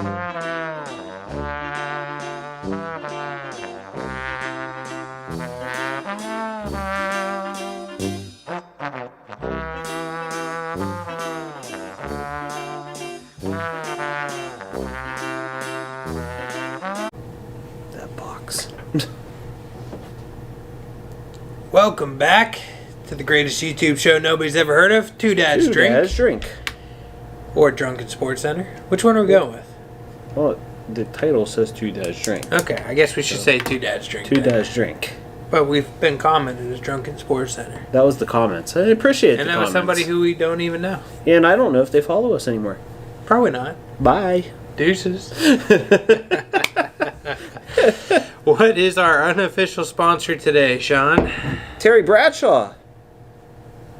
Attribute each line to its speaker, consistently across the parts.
Speaker 1: That box.
Speaker 2: Welcome back to the greatest YouTube show nobody's ever heard of, Two Dads Drink.
Speaker 1: Dads Drink.
Speaker 2: Or Drunken Sports Center. Which one are we going with?
Speaker 1: Well, the title says Two Dads Drink.
Speaker 2: Okay, I guess we should say Two Dads Drink.
Speaker 1: Two Dads Drink.
Speaker 2: But we've been commented as Drunken Sports Center.
Speaker 1: That was the comments. I appreciate the comments.
Speaker 2: And that was somebody who we don't even know.
Speaker 1: And I don't know if they follow us anymore.
Speaker 2: Probably not.
Speaker 1: Bye.
Speaker 2: Deuces. What is our unofficial sponsor today, Sean?
Speaker 1: Terry Bradshaw.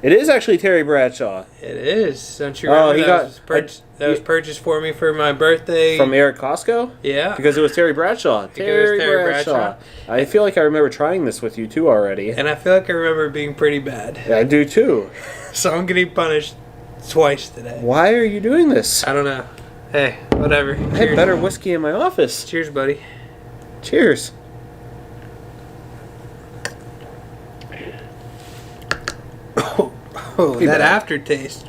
Speaker 1: It is actually Terry Bradshaw.
Speaker 2: It is. Don't you remember that was purchased for me for my birthday?
Speaker 1: From Eric Costco?
Speaker 2: Yeah.
Speaker 1: Because it was Terry Bradshaw. Terry Bradshaw. I feel like I remember trying this with you too already.
Speaker 2: And I feel like I remember it being pretty bad.
Speaker 1: I do too.
Speaker 2: So I'm getting punished twice today.
Speaker 1: Why are you doing this?
Speaker 2: I don't know. Hey, whatever.
Speaker 1: I had better whiskey in my office.
Speaker 2: Cheers, buddy.
Speaker 1: Cheers.
Speaker 2: Oh, that aftertaste.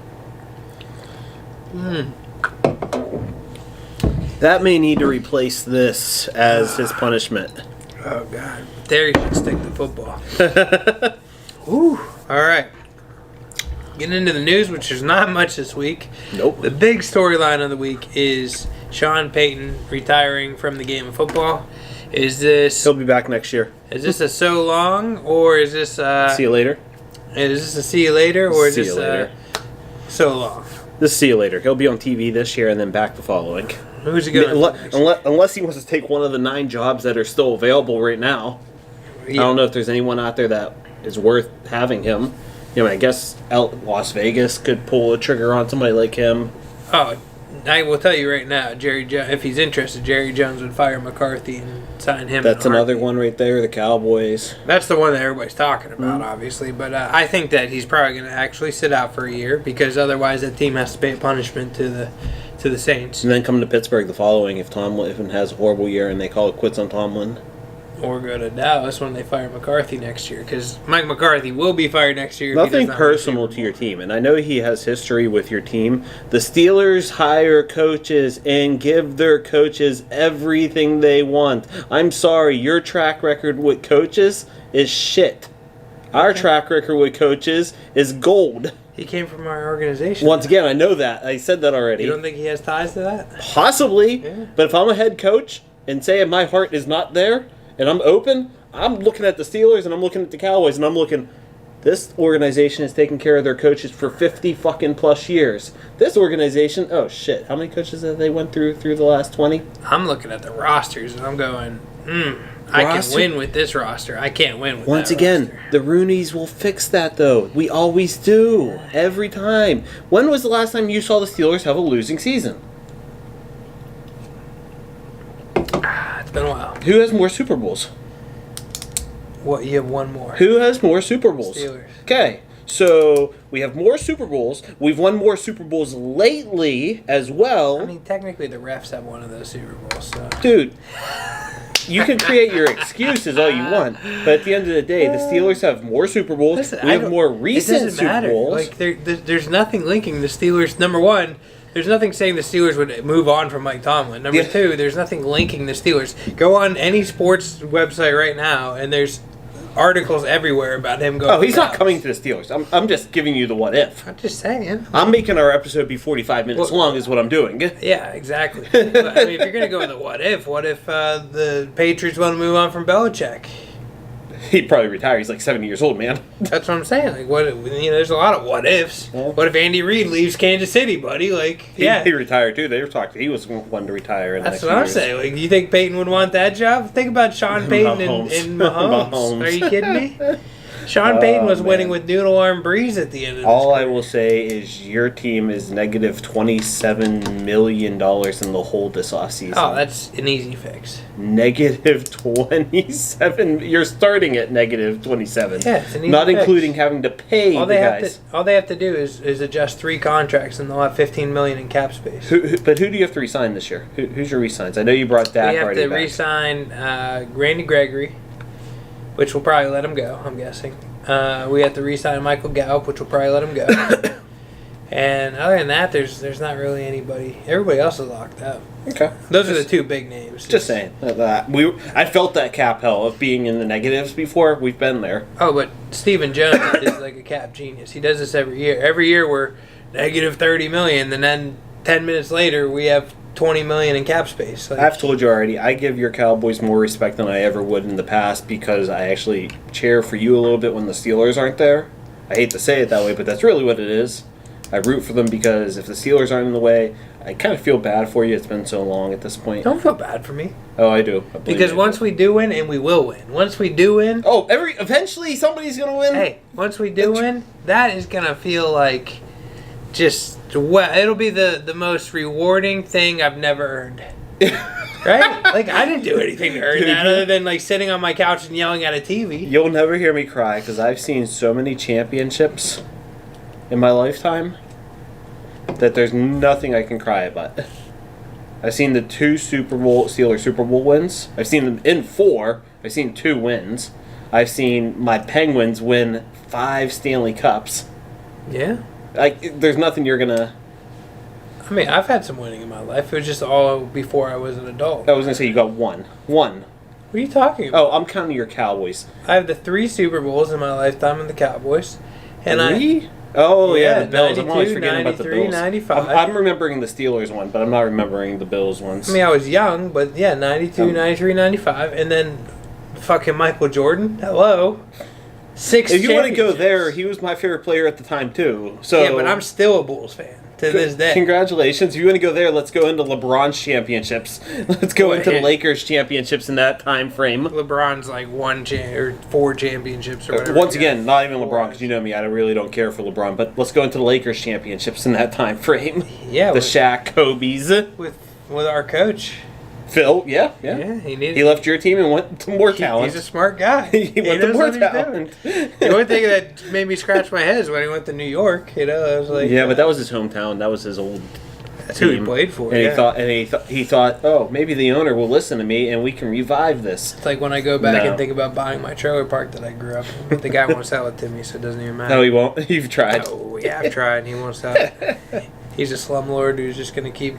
Speaker 1: That may need to replace this as his punishment.
Speaker 2: Oh, God. Terry should stick to football. Whew. All right. Getting into the news, which is not much this week.
Speaker 1: Nope.
Speaker 2: The big storyline of the week is Sean Payton retiring from the game of football. Is this...
Speaker 1: He'll be back next year.
Speaker 2: Is this a so long, or is this...
Speaker 1: See you later.
Speaker 2: Is this a see you later, or is this so long?
Speaker 1: This see you later. He'll be on TV this year and then back the following.
Speaker 2: Who's he going to
Speaker 1: Unless he wants to take one of the 9 jobs that are still available right now. Yeah. I don't know if there's anyone out there that is worth having him. You know, I guess Las Vegas could pull a trigger on somebody like him.
Speaker 2: Oh, I will tell you right now, Jerry Jones, if he's interested, Jerry Jones would fire McCarthy and sign him.
Speaker 1: That's another one right there, the Cowboys.
Speaker 2: That's the one that everybody's talking about, obviously. But I think that he's probably going to actually sit out for a year because otherwise that team has to pay a punishment to the Saints.
Speaker 1: And then come to Pittsburgh the following if Tomlin has a horrible year and they call it quits on Tomlin.
Speaker 2: Or go to Dallas when they fire McCarthy next year, because Mike McCarthy will be fired next year.
Speaker 1: Nothing personal to your team, and I know he has history with your team. The Steelers hire coaches and give their coaches everything they want. I'm sorry, your track record with coaches is shit. Our track record with coaches is gold.
Speaker 2: He came from our organization.
Speaker 1: Once again, I know that. I said that already.
Speaker 2: You don't think he has ties to that?
Speaker 1: Possibly,
Speaker 2: yeah.
Speaker 1: But if I'm a head coach and say my heart is not there, and I'm open, I'm looking at the Steelers and I'm looking at the Cowboys and I'm looking, this organization has taken care of their coaches for 50 fucking plus years. This organization, oh shit, how many coaches have they went through the last 20?
Speaker 2: I'm looking at the rosters and I'm going, I can win with this roster. I can't win with
Speaker 1: Once
Speaker 2: that
Speaker 1: again,
Speaker 2: roster.
Speaker 1: the Roonies will fix that though. We always do. Every time. When was the last time you saw the Steelers have a losing season?
Speaker 2: It's been a while.
Speaker 1: Who has more Super Bowls?
Speaker 2: What, you have one more.
Speaker 1: Who has more Super Bowls?
Speaker 2: Steelers.
Speaker 1: Okay, so we have more Super Bowls. We've won more Super Bowls lately as well.
Speaker 2: I mean, technically the refs have one of those Super Bowls. So.
Speaker 1: Dude, you can create your excuses all you want, but at the end of the day, the Steelers have more Super Bowls.
Speaker 2: Listen,
Speaker 1: we have more recent Super Bowls.
Speaker 2: Like, there's nothing linking the Steelers. Number one, there's nothing saying the Steelers would move on from Mike Tomlin. Number two, there's nothing linking the Steelers. Go on any sports website right now, and there's articles everywhere about him going.
Speaker 1: Oh, he's not coming to the Steelers. I'm just giving you the what if.
Speaker 2: I'm just saying.
Speaker 1: I'm making our episode be 45 minutes long is what I'm doing.
Speaker 2: Yeah, exactly. But, I mean, if you're going to go with the what if the Patriots want to move on from Belichick?
Speaker 1: He'd probably retire. He's like 70 years old, man.
Speaker 2: That's what I'm saying. Like, what? There's a lot of what ifs. Yeah. What if Andy Reid leaves Kansas City, buddy? Like,
Speaker 1: he retired too. They were talking. He was one to retire.
Speaker 2: That's what I'm saying. Like, you think Payton would want that job? Think about Sean Payton and Mahomes. Are you kidding me? Sean Payton was winning with noodle arm Breeze at the end of this
Speaker 1: All I
Speaker 2: career.
Speaker 1: will say is your team is negative $27 million in the hole this offseason.
Speaker 2: Oh, that's an easy fix.
Speaker 1: Negative 27. You're starting at negative 27.
Speaker 2: Yeah, it's an easy
Speaker 1: Not
Speaker 2: fix.
Speaker 1: including having to pay
Speaker 2: All
Speaker 1: the
Speaker 2: they
Speaker 1: guys.
Speaker 2: all they have to do is adjust 3 contracts, and they'll have $15 million in cap space.
Speaker 1: But who do you have to re-sign this year? Who's your re-signs? I know you brought Dak
Speaker 2: We have
Speaker 1: already
Speaker 2: to
Speaker 1: back.
Speaker 2: re-sign Randy Gregory, which will probably let him go, I'm guessing. We have to re-sign Michael Gallup, which will probably let him go. And other than that, there's not really anybody. Everybody else is locked up.
Speaker 1: Okay.
Speaker 2: Those are the 2 big names.
Speaker 1: Just saying. I felt that cap hell of being in the negatives before. We've been there.
Speaker 2: Oh, but Stephen Jones is like a cap genius. He does this every year. Every year we're negative $30 million, and then 10 minutes later we have $20 million in cap space. Like,
Speaker 1: I've told you already, I give your Cowboys more respect than I ever would in the past because I actually cheer for you a little bit when the Steelers aren't there. I hate to say it that way, but that's really what it is. I root for them because if the Steelers aren't in the way, I kind of feel bad for you. It's been so long at this point.
Speaker 2: Don't feel bad for me.
Speaker 1: Oh, I do.
Speaker 2: Because once we do win, and we will win. Once we do win,
Speaker 1: eventually somebody's gonna win.
Speaker 2: hey, once we do win, that is gonna feel like it'll be the most rewarding thing I've never earned. Right? Like, I didn't do anything to earn that other than like sitting on my couch and yelling at a TV.
Speaker 1: You'll never hear me cry because I've seen so many championships in my lifetime that there's nothing I can cry about. I've seen the 2 Steelers Super Bowl wins. I've seen them in 4. I've seen 2 wins. I've seen my Penguins win 5 Stanley Cups.
Speaker 2: Yeah.
Speaker 1: Like, there's nothing you're gonna.
Speaker 2: I mean, I've had some winning in my life. It was just all before I was an adult.
Speaker 1: I was gonna say you got one.
Speaker 2: What are you talking about?
Speaker 1: Oh, I'm counting your Cowboys.
Speaker 2: I have the 3 Super Bowls in my lifetime in the Cowboys. And
Speaker 1: 3? Oh, yeah, the Bills.
Speaker 2: 92,
Speaker 1: I'm always forgetting about the
Speaker 2: 93,
Speaker 1: Bills.
Speaker 2: 95.
Speaker 1: I'm remembering the Steelers one, but I'm not remembering the Bills ones.
Speaker 2: I mean, I was young, but yeah, 92, 93, 95. And then fucking Michael Jordan. Hello. 6
Speaker 1: If you want to go
Speaker 2: championships.
Speaker 1: there, he was my favorite player at the time, too. So
Speaker 2: Yeah, but I'm still a Bulls fan to this day.
Speaker 1: Congratulations. If you want to go there, let's go into LeBron's championships. Let's go into the
Speaker 2: Yeah.
Speaker 1: Lakers championships in that time frame.
Speaker 2: LeBron's like 4 championships or whatever.
Speaker 1: Once
Speaker 2: he got.
Speaker 1: again, not even LeBron, because you know me, I really don't care for LeBron. But let's go into the Lakers championships in that time frame.
Speaker 2: Yeah,
Speaker 1: The
Speaker 2: with,
Speaker 1: Shaq, Kobe's.
Speaker 2: with our coach.
Speaker 1: Phil, yeah.
Speaker 2: Yeah,
Speaker 1: He left your team and went to more talent.
Speaker 2: He's a smart guy.
Speaker 1: He went to
Speaker 2: knows
Speaker 1: more
Speaker 2: what he's doing.
Speaker 1: talent.
Speaker 2: The only thing that made me scratch my head is when he went to New York. You know, I was like,
Speaker 1: Yeah, but that was his hometown. That was his old
Speaker 2: that's who he
Speaker 1: team.
Speaker 2: played for.
Speaker 1: And
Speaker 2: Yeah.
Speaker 1: he thought, oh, maybe the owner will listen to me and we can revive this.
Speaker 2: It's like when I go back
Speaker 1: No.
Speaker 2: and think about buying my trailer park that I grew up in. The guy won't sell it to me, so it doesn't even matter.
Speaker 1: No, he won't. You've tried.
Speaker 2: Oh, yeah, I've tried, and he won't sell it. He's a slumlord who's just going to keep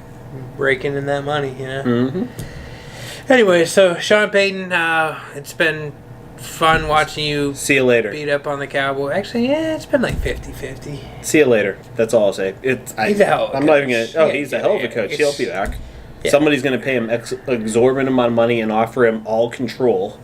Speaker 2: raking in that money, you know?
Speaker 1: Mm-hmm.
Speaker 2: Anyway, so Sean Payton, it's been fun watching you
Speaker 1: See you later.
Speaker 2: beat up on the Cowboys. Actually, yeah, it's been like 50-50.
Speaker 1: See you later. That's all I'll say.
Speaker 2: He's a hell of a
Speaker 1: I'm not even
Speaker 2: coach.
Speaker 1: gonna. Oh,
Speaker 2: Yeah,
Speaker 1: he's a hell of a
Speaker 2: yeah,
Speaker 1: coach.
Speaker 2: it's-
Speaker 1: He'll be back.
Speaker 2: Yeah.
Speaker 1: Somebody's gonna pay him exorbitant amount of money and offer him all control.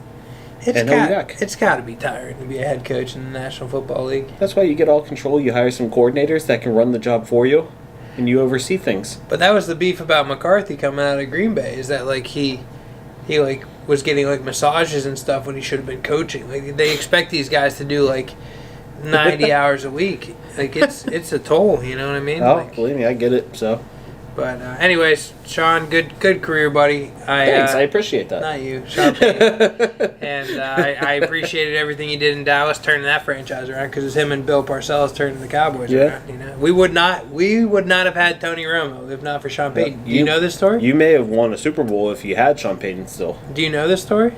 Speaker 1: And he'll be back.
Speaker 2: It's got to be tiring to be a head coach in the National Football League.
Speaker 1: That's why you get all control. You hire some coordinators that can run the job for you, and you oversee things.
Speaker 2: But that was the beef about McCarthy coming out of Green Bay, is that like he like was getting like massages and stuff when he should have been coaching. Like they expect these guys to do like 90 hours a week. Like it's a toll, you know what I mean?
Speaker 1: Oh,
Speaker 2: Like,
Speaker 1: believe me, I get it. So
Speaker 2: but anyways, Sean, good career, buddy.
Speaker 1: thanks, I appreciate that.
Speaker 2: Not you, Sean Payton. And I appreciated everything he did in Dallas, turning that franchise around, because it's him and Bill Parcells turning the Cowboys
Speaker 1: Yeah.
Speaker 2: around. You know, we would not have had Tony Romo if not for Sean Payton. Do you know this story?
Speaker 1: You may have won a Super Bowl if you had Sean Payton still.
Speaker 2: Do you know this story?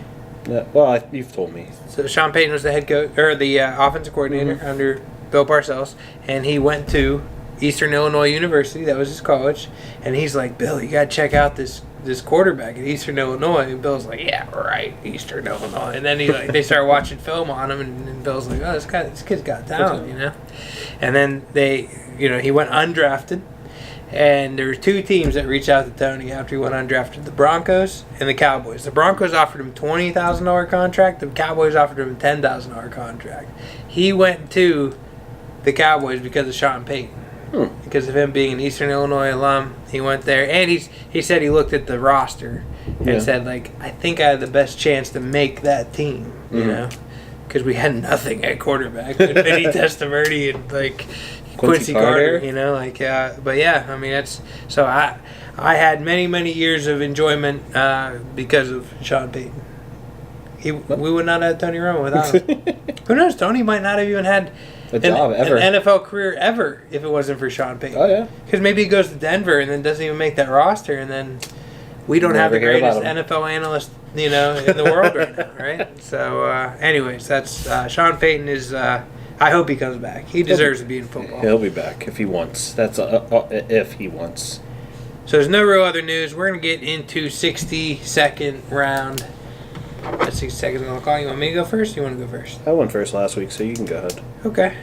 Speaker 1: Yeah, well, you've told me.
Speaker 2: So Sean Payton was the head coach or the offensive coordinator under Bill Parcells, and he went to Eastern Illinois University. That was his college, and he's like, Bill, you got to check out this quarterback at Eastern Illinois. And Bill's like, yeah, right, Eastern Illinois. And then they start watching film on him, and Bill's like, oh, this kid's got talent, you know. And then he went undrafted, and there were 2 teams that reached out to Tony after he went undrafted: the Broncos and the Cowboys. The Broncos offered him a $20,000 contract. The Cowboys offered him a $10,000 contract. He went to the Cowboys because of Sean Payton. Because of him being an Eastern Illinois alum, he went there, and he said he looked at the roster and said, like, I think I have the best chance to make that team, you know, because we had nothing at quarterback. Vinny Testaverde and like Quincy Carter, you know, like but yeah, I mean that's so I had many years of enjoyment because of Sean Payton. We would not have Tony Romo without him. Who knows? Tony might not have even had an NFL career ever if it wasn't for Sean Payton.
Speaker 1: Oh yeah,
Speaker 2: because maybe he goes to Denver and then doesn't even make that roster, and then we don't have the greatest NFL analyst, you know, in the world right now, right? So, anyways, that's Sean Payton is. I hope he comes back. He deserves to be in football.
Speaker 1: He'll be back if he wants. That's if he wants.
Speaker 2: So there's no real other news. We're gonna get into 60-second round. That's 60 seconds on the clock. You want me to go first? Or you want to go first?
Speaker 1: I went first last week, so you can go ahead.
Speaker 2: Okay.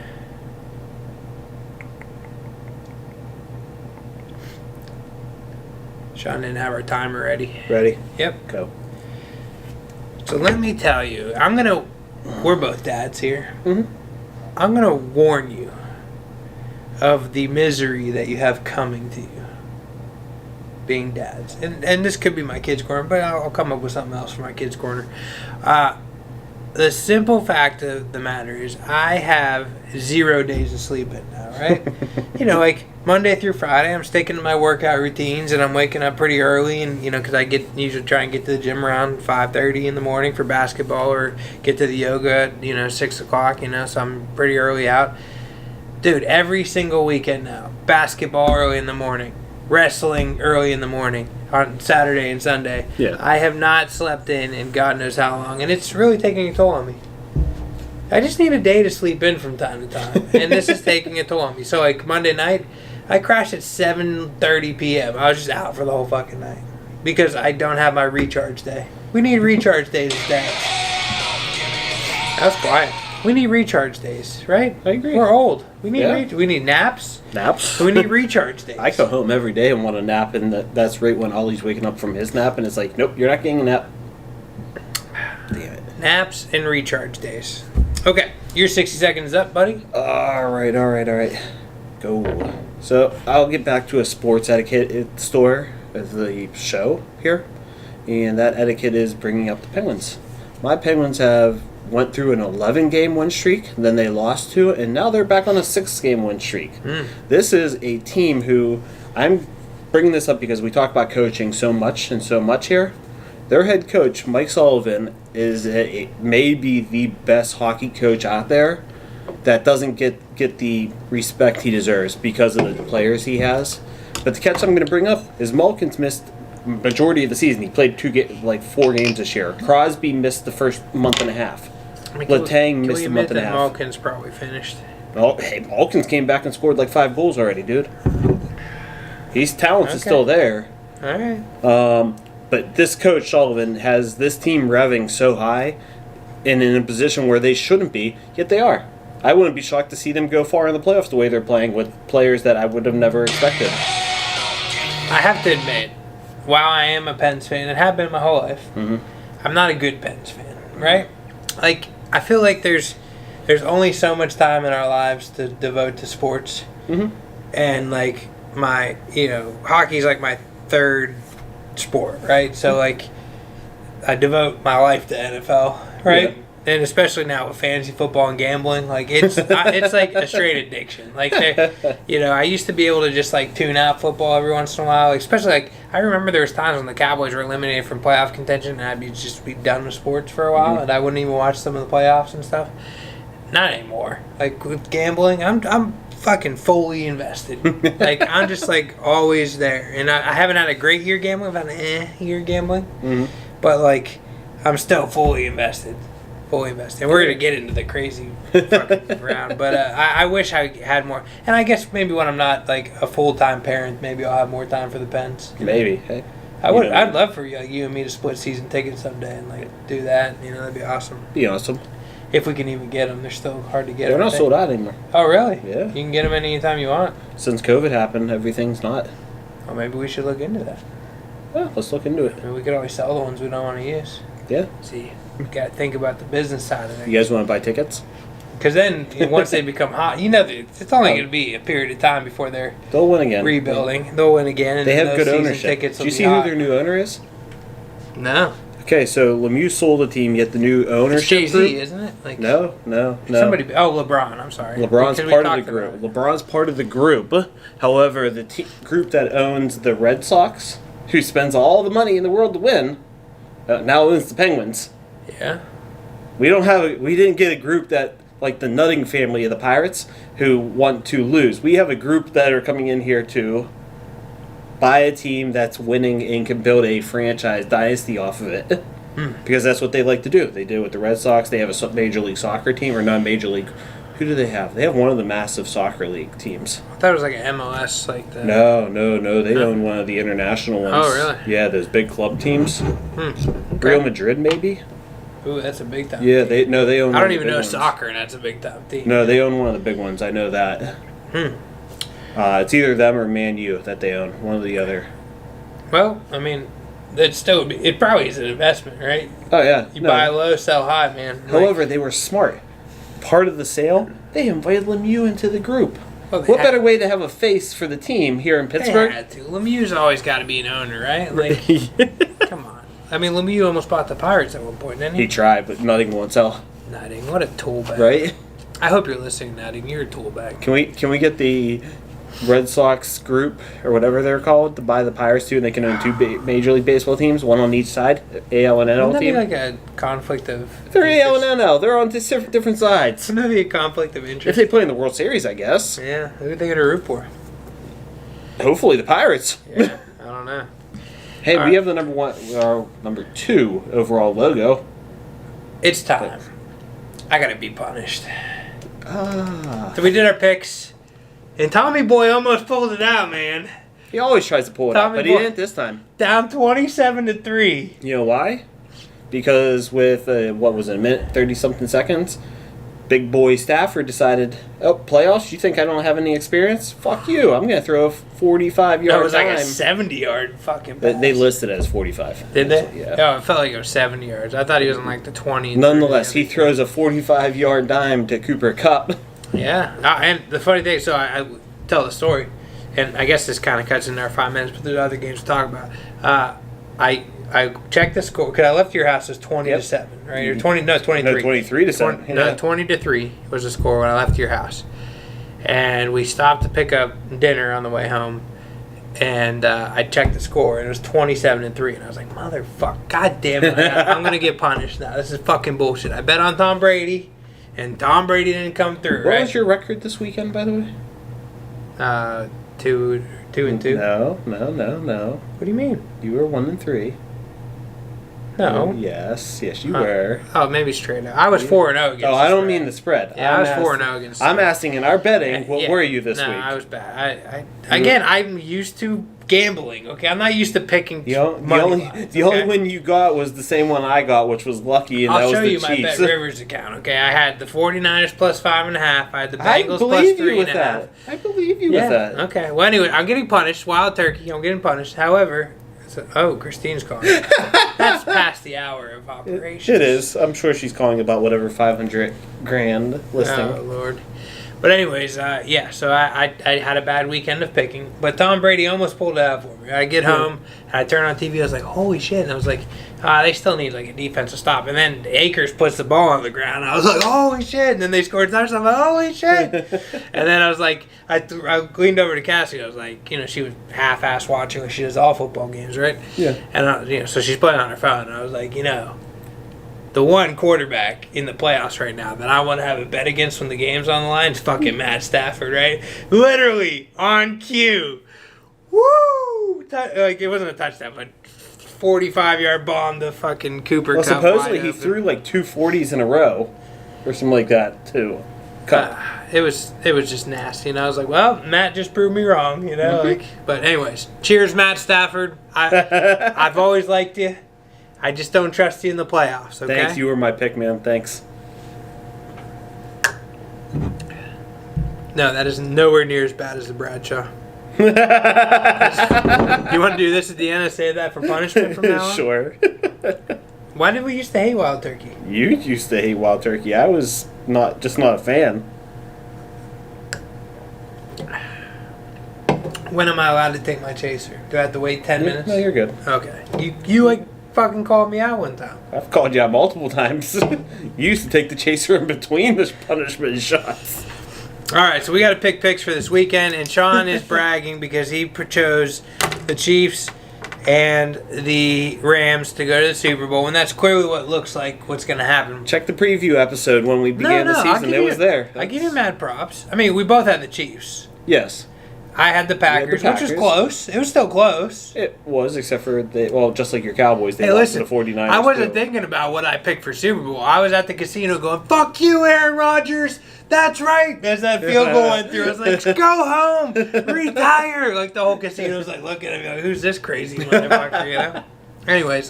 Speaker 2: Sean didn't have our timer ready.
Speaker 1: Ready?
Speaker 2: Yep.
Speaker 1: Go.
Speaker 2: So let me tell you, we're both dads here.
Speaker 1: Mm-hmm.
Speaker 2: I'm gonna warn you of the misery that you have coming to you being dads. And this could be my kids' corner, but I'll come up with something else for my kids' corner. The simple fact of the matter is I have 0 days of sleep in now, right? You know, like Monday through Friday, I'm sticking to my workout routines, and I'm waking up pretty early, and you know, because I usually try and get to the gym around 5:30 in the morning for basketball, or get to the yoga at 6 o'clock. You know, so I'm pretty early out. Dude, every single weekend now, basketball early in the morning, wrestling early in the morning on Saturday and Sunday.
Speaker 1: Yeah.
Speaker 2: I have not slept in God knows how long, and it's really taking a toll on me. I just need a day to sleep in from time to time, and this is taking a toll on me. So like Monday night, I crashed at 7:30 p.m. I was just out for the whole fucking night because I don't have my recharge day. We need recharge days as dads. That was quiet. We need recharge days, right?
Speaker 1: I agree.
Speaker 2: We're old. We need we need naps.
Speaker 1: Naps?
Speaker 2: We need recharge days.
Speaker 1: I go home every day and want a nap, and that's right when Ollie's waking up from his nap, and it's like, nope, you're not getting a nap. Damn it.
Speaker 2: Naps and recharge days. Okay, your 60 seconds up, buddy.
Speaker 1: All right. Go. So I'll get back to a sports etiquette store as the show here, and that etiquette is bringing up the Penguins. My Penguins went through an 11-game win streak, then they lost 2, and now they're back on a 6-game win streak. This is a team who, I'm bringing this up because we talk about coaching so much here. Their head coach, Mike Sullivan, is maybe the best hockey coach out there that doesn't get the respect he deserves because of the players he has. But the catch I'm going to bring up is Malkin's missed majority of the season. He played 4 games this year. Crosby missed the first month and a half. Letang missed a month and a half.
Speaker 2: Malkin's probably finished.
Speaker 1: Oh, hey, Malkin's came back and scored like 5 goals already, dude. His talent is still there.
Speaker 2: All right.
Speaker 1: But this coach, Sullivan, has this team revving so high and in a position where they shouldn't be, yet they are. I wouldn't be shocked to see them go far in the playoffs the way they're playing with players that I would have never expected.
Speaker 2: I have to admit, while I am a Pens fan and have been my whole life, I'm not a good Pens fan, right? Like, I feel like there's only so much time in our lives to devote to sports. And, like, hockey's like my third sport, right? So, like, I devote my life to NFL, right? Yeah. And especially now with fantasy football and gambling, like it's like a straight addiction. Like I used to be able to just like tune out football every once in a while. Especially like I remember there was times when the Cowboys were eliminated from playoff contention, and I'd be done with sports for a while, and I wouldn't even watch some of the playoffs and stuff. Not anymore. Like with gambling, I'm fucking fully invested. Like I'm just like always there, and I haven't had a great year gambling. I've had an year gambling, but like I'm still fully invested. Fully invested. And we're going to get into the crazy fucking round. But I wish I had more. And I guess maybe when I'm not like a full-time parent, maybe I'll have more time for the Pens.
Speaker 1: Maybe. Hey,
Speaker 2: I'd love for you and me to split season tickets someday and like do that. That'd be awesome.
Speaker 1: Be awesome.
Speaker 2: If we can even get them. They're still hard to get.
Speaker 1: They're not sold out anymore.
Speaker 2: Oh, really?
Speaker 1: Yeah.
Speaker 2: You can get them anytime you want.
Speaker 1: Since COVID happened, everything's not.
Speaker 2: Well, maybe we should look into that.
Speaker 1: Yeah, let's look into it.
Speaker 2: Maybe we could always sell the ones we don't want to use.
Speaker 1: Yeah.
Speaker 2: See. You got to think about the business side of it.
Speaker 1: You guys want to buy tickets?
Speaker 2: Because then, once they become hot, it's only going to be a period of time before they'll
Speaker 1: win again.
Speaker 2: Rebuilding. They'll win again. And
Speaker 1: they have good ownership. Do you see who their new owner is?
Speaker 2: No.
Speaker 1: Okay, so Lemieux sold the team, yet the new
Speaker 2: It's
Speaker 1: ownership
Speaker 2: Jay-Z,
Speaker 1: group.
Speaker 2: isn't it? Like
Speaker 1: No.
Speaker 2: Somebody. Oh, LeBron. I'm sorry.
Speaker 1: LeBron's
Speaker 2: Because we
Speaker 1: part of
Speaker 2: talked
Speaker 1: the group.
Speaker 2: about it.
Speaker 1: LeBron's part of the group. However, the group that owns the Red Sox, who spends all the money in the world to win, now owns the Penguins.
Speaker 2: Yeah.
Speaker 1: We didn't get a group that like the Nutting family of the Pirates who want to lose. We have a group that are coming in here to buy a team that's winning and can build a franchise dynasty off of it. Because that's what they like to do. They do it with the Red Sox. They have a Major League Soccer team, or non-Major League. Who do they have? They have one of the massive soccer league teams.
Speaker 2: I thought it was like an MLS, like the.
Speaker 1: No. They own one of the international ones.
Speaker 2: Oh, really?
Speaker 1: Yeah, those big club teams.
Speaker 2: Okay.
Speaker 1: Real Madrid, maybe.
Speaker 2: Ooh, that's a big time.
Speaker 1: Yeah,
Speaker 2: team.
Speaker 1: they own.
Speaker 2: I
Speaker 1: one
Speaker 2: don't
Speaker 1: of the
Speaker 2: even
Speaker 1: big
Speaker 2: know
Speaker 1: ones.
Speaker 2: soccer, and that's a big time team.
Speaker 1: No, they own one of the big ones. I know that. It's either them or Man U that they own. One or the other.
Speaker 2: Well, I mean, it probably is an investment, right?
Speaker 1: Oh yeah.
Speaker 2: You buy low, sell high, man.
Speaker 1: However, they were smart. Part of the sale, they invited Lemieux into the group.
Speaker 2: Well,
Speaker 1: What better way to have a face for the team here in Pittsburgh?
Speaker 2: They had to. Lemieux's always got to be an owner, right? Like, come on. I mean, Lemieux almost bought the Pirates at one point, didn't he?
Speaker 1: He tried, but nothing won't sell.
Speaker 2: Nutting, what a tool bag.
Speaker 1: Right?
Speaker 2: I hope you're listening, Nutting. You're a tool bag.
Speaker 1: Can we get the Red Sox group or whatever they're called to buy the Pirates too, and they can own two Major League Baseball teams, one on each side, AL and NL
Speaker 2: Wouldn't that be
Speaker 1: team.
Speaker 2: like a conflict of
Speaker 1: They're AL
Speaker 2: interest?
Speaker 1: and NL. They're on different sides.
Speaker 2: Wouldn't that be a conflict of
Speaker 1: If
Speaker 2: interest?
Speaker 1: they play in the World Series, I guess.
Speaker 2: Yeah, who are they going to root for?
Speaker 1: Hopefully the Pirates.
Speaker 2: Yeah, I don't know.
Speaker 1: Hey,
Speaker 2: All
Speaker 1: we
Speaker 2: right.
Speaker 1: have the number 2 overall logo.
Speaker 2: It's time. I got to be punished.
Speaker 1: Ah.
Speaker 2: So we did our picks, and Tommy Boy almost pulled it out, man.
Speaker 1: He always tries to pull it out,
Speaker 2: Tommy
Speaker 1: but he
Speaker 2: Boy.
Speaker 1: didn't this time.
Speaker 2: Down 27-3.
Speaker 1: You know why? Because with, what was it, a minute, 30-something seconds, big boy Stafford decided, playoffs? You think I don't have any experience? Fuck you. I'm going to throw a 45-yard
Speaker 2: That was like a
Speaker 1: dime.
Speaker 2: 70-yard fucking pass.
Speaker 1: They listed it as 45.
Speaker 2: Did they?
Speaker 1: Yeah.
Speaker 2: Oh, it felt like it was 70 yards. I thought he was in like the 20.
Speaker 1: Nonetheless, he throws a 45-yard dime to Cooper Kupp.
Speaker 2: Yeah. And the funny thing, so I tell the story, and I guess this kind of cuts into our 5 minutes, but there's other games to talk about. I checked the score because I left your house as 20-7, right? Or 20? No, it's 23.
Speaker 1: No, 23-7.
Speaker 2: No, 20-3 was the score when I left your house, and we stopped to pick up dinner on the way home, and I checked the score, and it was 27-3, and I was like, motherfucker, god damn it, I'm gonna get punished now. This is fucking bullshit. I bet on Tom Brady, and Tom Brady didn't come through.
Speaker 1: What
Speaker 2: right?
Speaker 1: was your record this weekend, by the way?
Speaker 2: 2-2.
Speaker 1: No.
Speaker 2: What do you mean?
Speaker 1: You were 1-3.
Speaker 2: No.
Speaker 1: Yes, you were.
Speaker 2: Oh, maybe straight up. I was 4-0 against.
Speaker 1: Oh, I don't mean the spread.
Speaker 2: Yeah, I was 4-0 against.
Speaker 1: I'm asking in our betting, what
Speaker 2: Yeah.
Speaker 1: were you this
Speaker 2: no,
Speaker 1: week?
Speaker 2: I was bad. Again, I'm used to gambling. Okay, I'm not used to picking.
Speaker 1: The only win you got was the same one I got, which was lucky, and
Speaker 2: I'll
Speaker 1: that
Speaker 2: show
Speaker 1: was
Speaker 2: you
Speaker 1: the
Speaker 2: my
Speaker 1: Chiefs.
Speaker 2: Bet Rivers account. Okay, I had the 49ers plus 5.5. I had the
Speaker 1: I
Speaker 2: Bengals plus
Speaker 1: believe you with
Speaker 2: 3.5.
Speaker 1: that. I believe you
Speaker 2: Yeah.
Speaker 1: with that.
Speaker 2: Okay. Well, anyway, I'm getting punished. Wild turkey. I'm getting punished. However, Christine's calling. That's past the hour of operations.
Speaker 1: It is. I'm sure she's calling about whatever 500 grand listing.
Speaker 2: Oh Lord. But anyways, so I had a bad weekend of picking, but Tom Brady almost pulled it out for me. I get home, and I turn on TV, I was like, holy shit, and I was like, they still need like a defensive stop. And then Akers puts the ball on the ground, and I was like, holy shit, and then they scored a touchdown, I'm like, holy shit. And then I was like, I leaned over to Cassie, I was like, she was half-ass watching like she does all football games, right?
Speaker 1: Yeah.
Speaker 2: And so she's playing on her phone, and I was like, the one quarterback in the playoffs right now that I want to have a bet against when the game's on the line is fucking Matt Stafford, right? Literally on cue. Woo! Like, it wasn't a touchdown, but 45-yard bomb to fucking Cooper
Speaker 1: Well,
Speaker 2: Kupp.
Speaker 1: supposedly he threw like 2 40s in a row, or something like that too. Cup.
Speaker 2: It was just nasty, and I was like, well, Matt just proved me wrong, But anyways, cheers, Matt Stafford. I've always liked you. I just don't trust you in the playoffs, okay?
Speaker 1: Thanks, you were my pick, man. Thanks.
Speaker 2: No, that is nowhere near as bad as the Bradshaw. You want to do this at the end and say that for punishment from now on?
Speaker 1: Sure.
Speaker 2: Why did we used to hate wild turkey?
Speaker 1: You used to hate wild turkey. I was not a fan.
Speaker 2: When am I allowed to take my chaser? Do I have to wait 10 minutes?
Speaker 1: No, you're good.
Speaker 2: Okay. You fucking called me out one time.
Speaker 1: I've called you out multiple times. You used to take the chaser in between the punishment shots.
Speaker 2: All right, so we got to pick picks for this weekend, and Sean is bragging because he chose the Chiefs and the Rams to go to the Super Bowl, and that's clearly what looks like what's going to happen.
Speaker 1: Check the preview episode when we began the season. It was there.
Speaker 2: I give you mad props. I mean, we both had the Chiefs.
Speaker 1: Yes.
Speaker 2: I had the Packers, which was close. It was still close.
Speaker 1: It was, except for, just like your Cowboys, they lost to the 49ers.
Speaker 2: I wasn't thinking about what I picked for Super Bowl. I was at the casino going, fuck you, Aaron Rodgers. That's right. As that field goal went through, I was like, go home. Retire. Like, the whole casino was like looking at me like, who's this crazy motherfucker, you know? Anyways,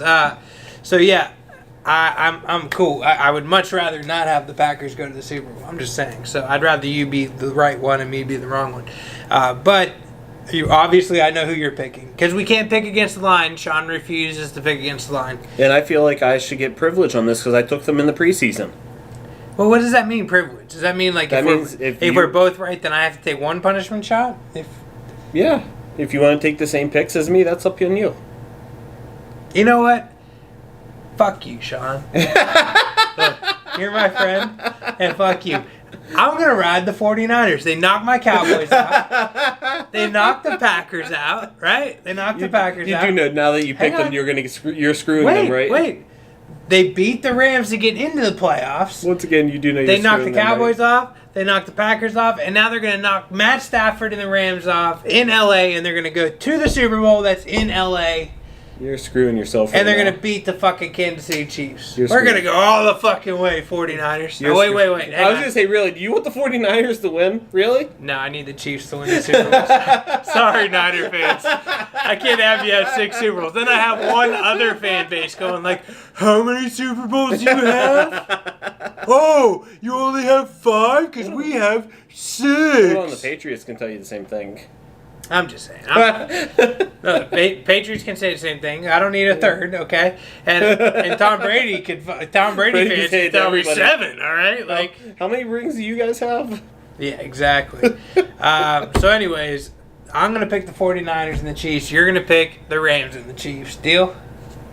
Speaker 2: so yeah, I'm cool. I would much rather not have the Packers go to the Super Bowl. I'm just saying. So I'd rather you be the right one and me be the wrong one. But you obviously, I know who you're picking. Because we can't pick against the line. Sean refuses to pick against the line.
Speaker 1: And I feel like I should get privilege on this because I took them in the preseason.
Speaker 2: Well, what does that mean, privilege? Does that mean like if we're both right, then I have to take one punishment shot?
Speaker 1: Yeah. If you want to take the same picks as me, that's up on you.
Speaker 2: You know what? Fuck you, Sean. Look, you're my friend, and fuck you. I'm going to ride the 49ers. They knocked my Cowboys out. They knocked the Packers out, right? They knocked the Packers out.
Speaker 1: You do know now that you picked them, you're screwing them, right?
Speaker 2: Wait. They beat the Rams to get into the playoffs.
Speaker 1: Once again, you do know
Speaker 2: they knocked the Cowboys off. They knocked the Packers off. And now they're going to knock Matt Stafford and the Rams off in L.A. And they're going to go to the Super Bowl that's in L.A.
Speaker 1: You're screwing yourself.
Speaker 2: And they're going to beat the fucking Kansas City Chiefs. We're going to go all the fucking way, 49ers. Oh, wait.
Speaker 1: I was going to say, really, do you want the 49ers to win? Really?
Speaker 2: No, I need the Chiefs to win the Super Bowl. Sorry, Niner fans. I can't have you have 6 Super Bowls. Then I have one other fan base going like, how many Super Bowls do you have? Oh, you only have 5? Because we have 6.
Speaker 1: Well, the Patriots can tell you the same thing.
Speaker 2: I'm just saying. No, Patriots can say the same thing. I don't need a third, okay? And Tom Brady fans can tell me 7, all right? Like,
Speaker 1: how many rings do you guys have?
Speaker 2: Yeah, exactly. So anyways, I'm going to pick the 49ers and the Chiefs. You're going to pick the Rams and the Chiefs. Deal?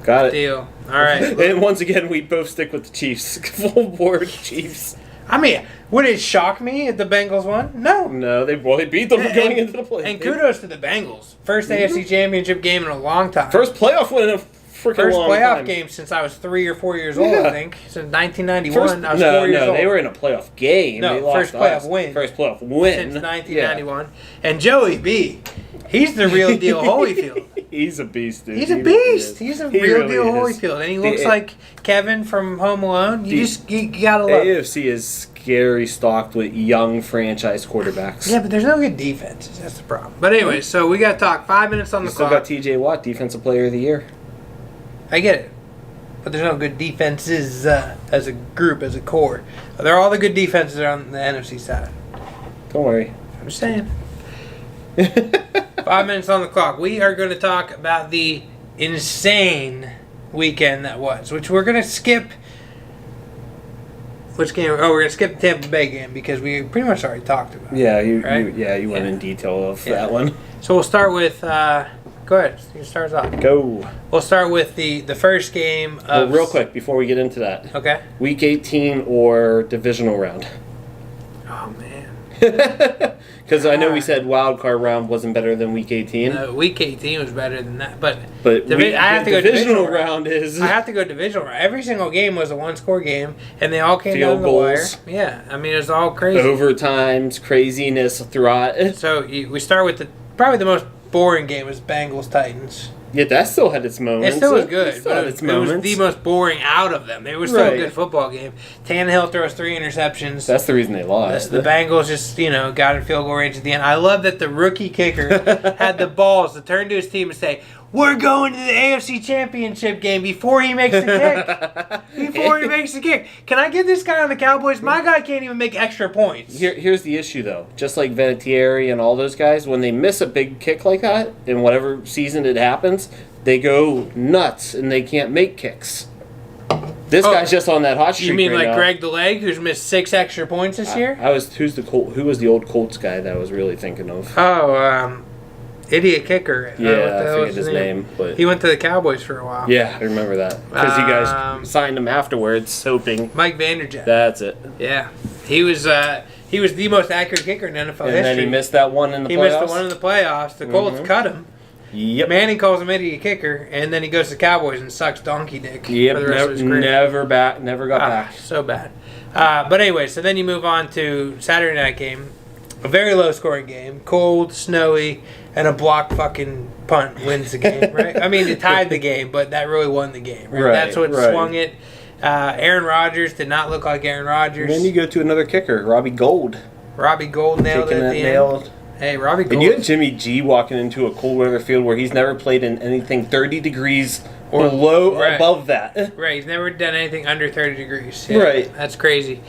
Speaker 1: Got it.
Speaker 2: Deal. All right.
Speaker 1: And once again, we both stick with the Chiefs. Full board Chiefs.
Speaker 2: I mean, would it shock me if the Bengals won? No.
Speaker 1: No, they beat them going into the playoffs.
Speaker 2: And kudos to the Bengals. First AFC Championship game in a long time.
Speaker 1: First playoff win in a freaking long time.
Speaker 2: First playoff game since I was 3 or 4 years old, I think. Since 1991, I was 4 years old.
Speaker 1: No, they were in a playoff game.
Speaker 2: No, first playoff win.
Speaker 1: First playoff win.
Speaker 2: Since 1991. Yeah. And Joey B, he's the real deal Holyfield.
Speaker 1: He's a beast, dude.
Speaker 2: He's a beast. He's a real deal Holyfield. And he looks like Kevin from Home Alone. You gotta love it.
Speaker 1: AFC is scary stocked with young franchise quarterbacks.
Speaker 2: Yeah, but there's no good defenses. That's the problem. But anyway, so we got to talk 5 minutes on the clock.
Speaker 1: Still got TJ Watt, Defensive Player of the Year.
Speaker 2: I get it. But there's no good defenses as a group, as a core. They're all the good defenses are on the NFC side.
Speaker 1: Don't worry.
Speaker 2: I'm just saying. 5 minutes on the clock. We are going to talk about the insane weekend that was, which we're going to skip. Which game? Oh, we're going to skip the Tampa Bay game because we pretty much already talked about it.
Speaker 1: Yeah, you went in detail of that one.
Speaker 2: So we'll start with. Go ahead. You can start us off.
Speaker 1: Go.
Speaker 2: We'll start with the first game of.
Speaker 1: Well, real quick before we get into that.
Speaker 2: Okay.
Speaker 1: Week 18 or divisional round.
Speaker 2: Oh man.
Speaker 1: Because I know we said wild card round wasn't better than Week 18.
Speaker 2: No, Week 18 was better than that. But
Speaker 1: I
Speaker 2: have to go
Speaker 1: divisional round is.
Speaker 2: I have to go divisional round. Every single game was a one-score game, and they all came down the wire. Yeah, I mean it was all crazy.
Speaker 1: Overtimes, craziness throughout.
Speaker 2: So we start with probably the most boring game was Bengals Titans.
Speaker 1: Yeah, that still had its moments.
Speaker 2: It still was good, but
Speaker 1: it
Speaker 2: was the most boring out of them. It was still a good football game. Tannehill throws 3 interceptions.
Speaker 1: That's the reason they lost.
Speaker 2: The Bengals just, got in field goal range at the end. I love that the rookie kicker had the balls to turn to his team and say, we're going to the AFC Championship game before he makes the kick. Can I get this guy on the Cowboys? My guy can't even make extra points.
Speaker 1: Here's the issue, though. Just like Vinatieri and all those guys, when they miss a big kick like that, in whatever season it happens, they go nuts and they can't make kicks. This guy's just on that hot streak.
Speaker 2: You mean
Speaker 1: right
Speaker 2: like
Speaker 1: now.
Speaker 2: Greg the Leg, who's missed 6 extra points this year?
Speaker 1: Who was the old Colts guy that I was really thinking of?
Speaker 2: idiot kicker.
Speaker 1: Yeah,
Speaker 2: what the
Speaker 1: I
Speaker 2: hell
Speaker 1: forget
Speaker 2: is
Speaker 1: his name. But
Speaker 2: he went to the Cowboys for a while.
Speaker 1: yeah, I remember that. Because you guys signed him afterwards, hoping.
Speaker 2: Mike Vanderjagt.
Speaker 1: That's it.
Speaker 2: Yeah. He was the most accurate kicker in NFL history.
Speaker 1: And then he missed that one in the playoffs.
Speaker 2: He missed the one in the playoffs. The Colts cut him.
Speaker 1: Yep.
Speaker 2: Manning calls him idiot kicker, and then he goes to the Cowboys and sucks donkey dick.
Speaker 1: Yep.
Speaker 2: For the rest of his career.
Speaker 1: Never got back.
Speaker 2: So bad. But anyway, so then you move on to Saturday night game. A very low scoring game. Cold, snowy, and a blocked fucking punt wins the game, right? I mean, it tied the game, but that really won the game, right? That's what swung it. Aaron Rodgers did not look like Aaron Rodgers.
Speaker 1: And then you go to another kicker, Robbie Gould.
Speaker 2: Robbie Gould nailed it at the end. Hey, Robbie Gould.
Speaker 1: And you had Jimmy G walking into a cold weather field where he's never played in anything 30 degrees or above that.
Speaker 2: Right, he's never done anything under 30 degrees. Yeah,
Speaker 1: right.
Speaker 2: That's crazy.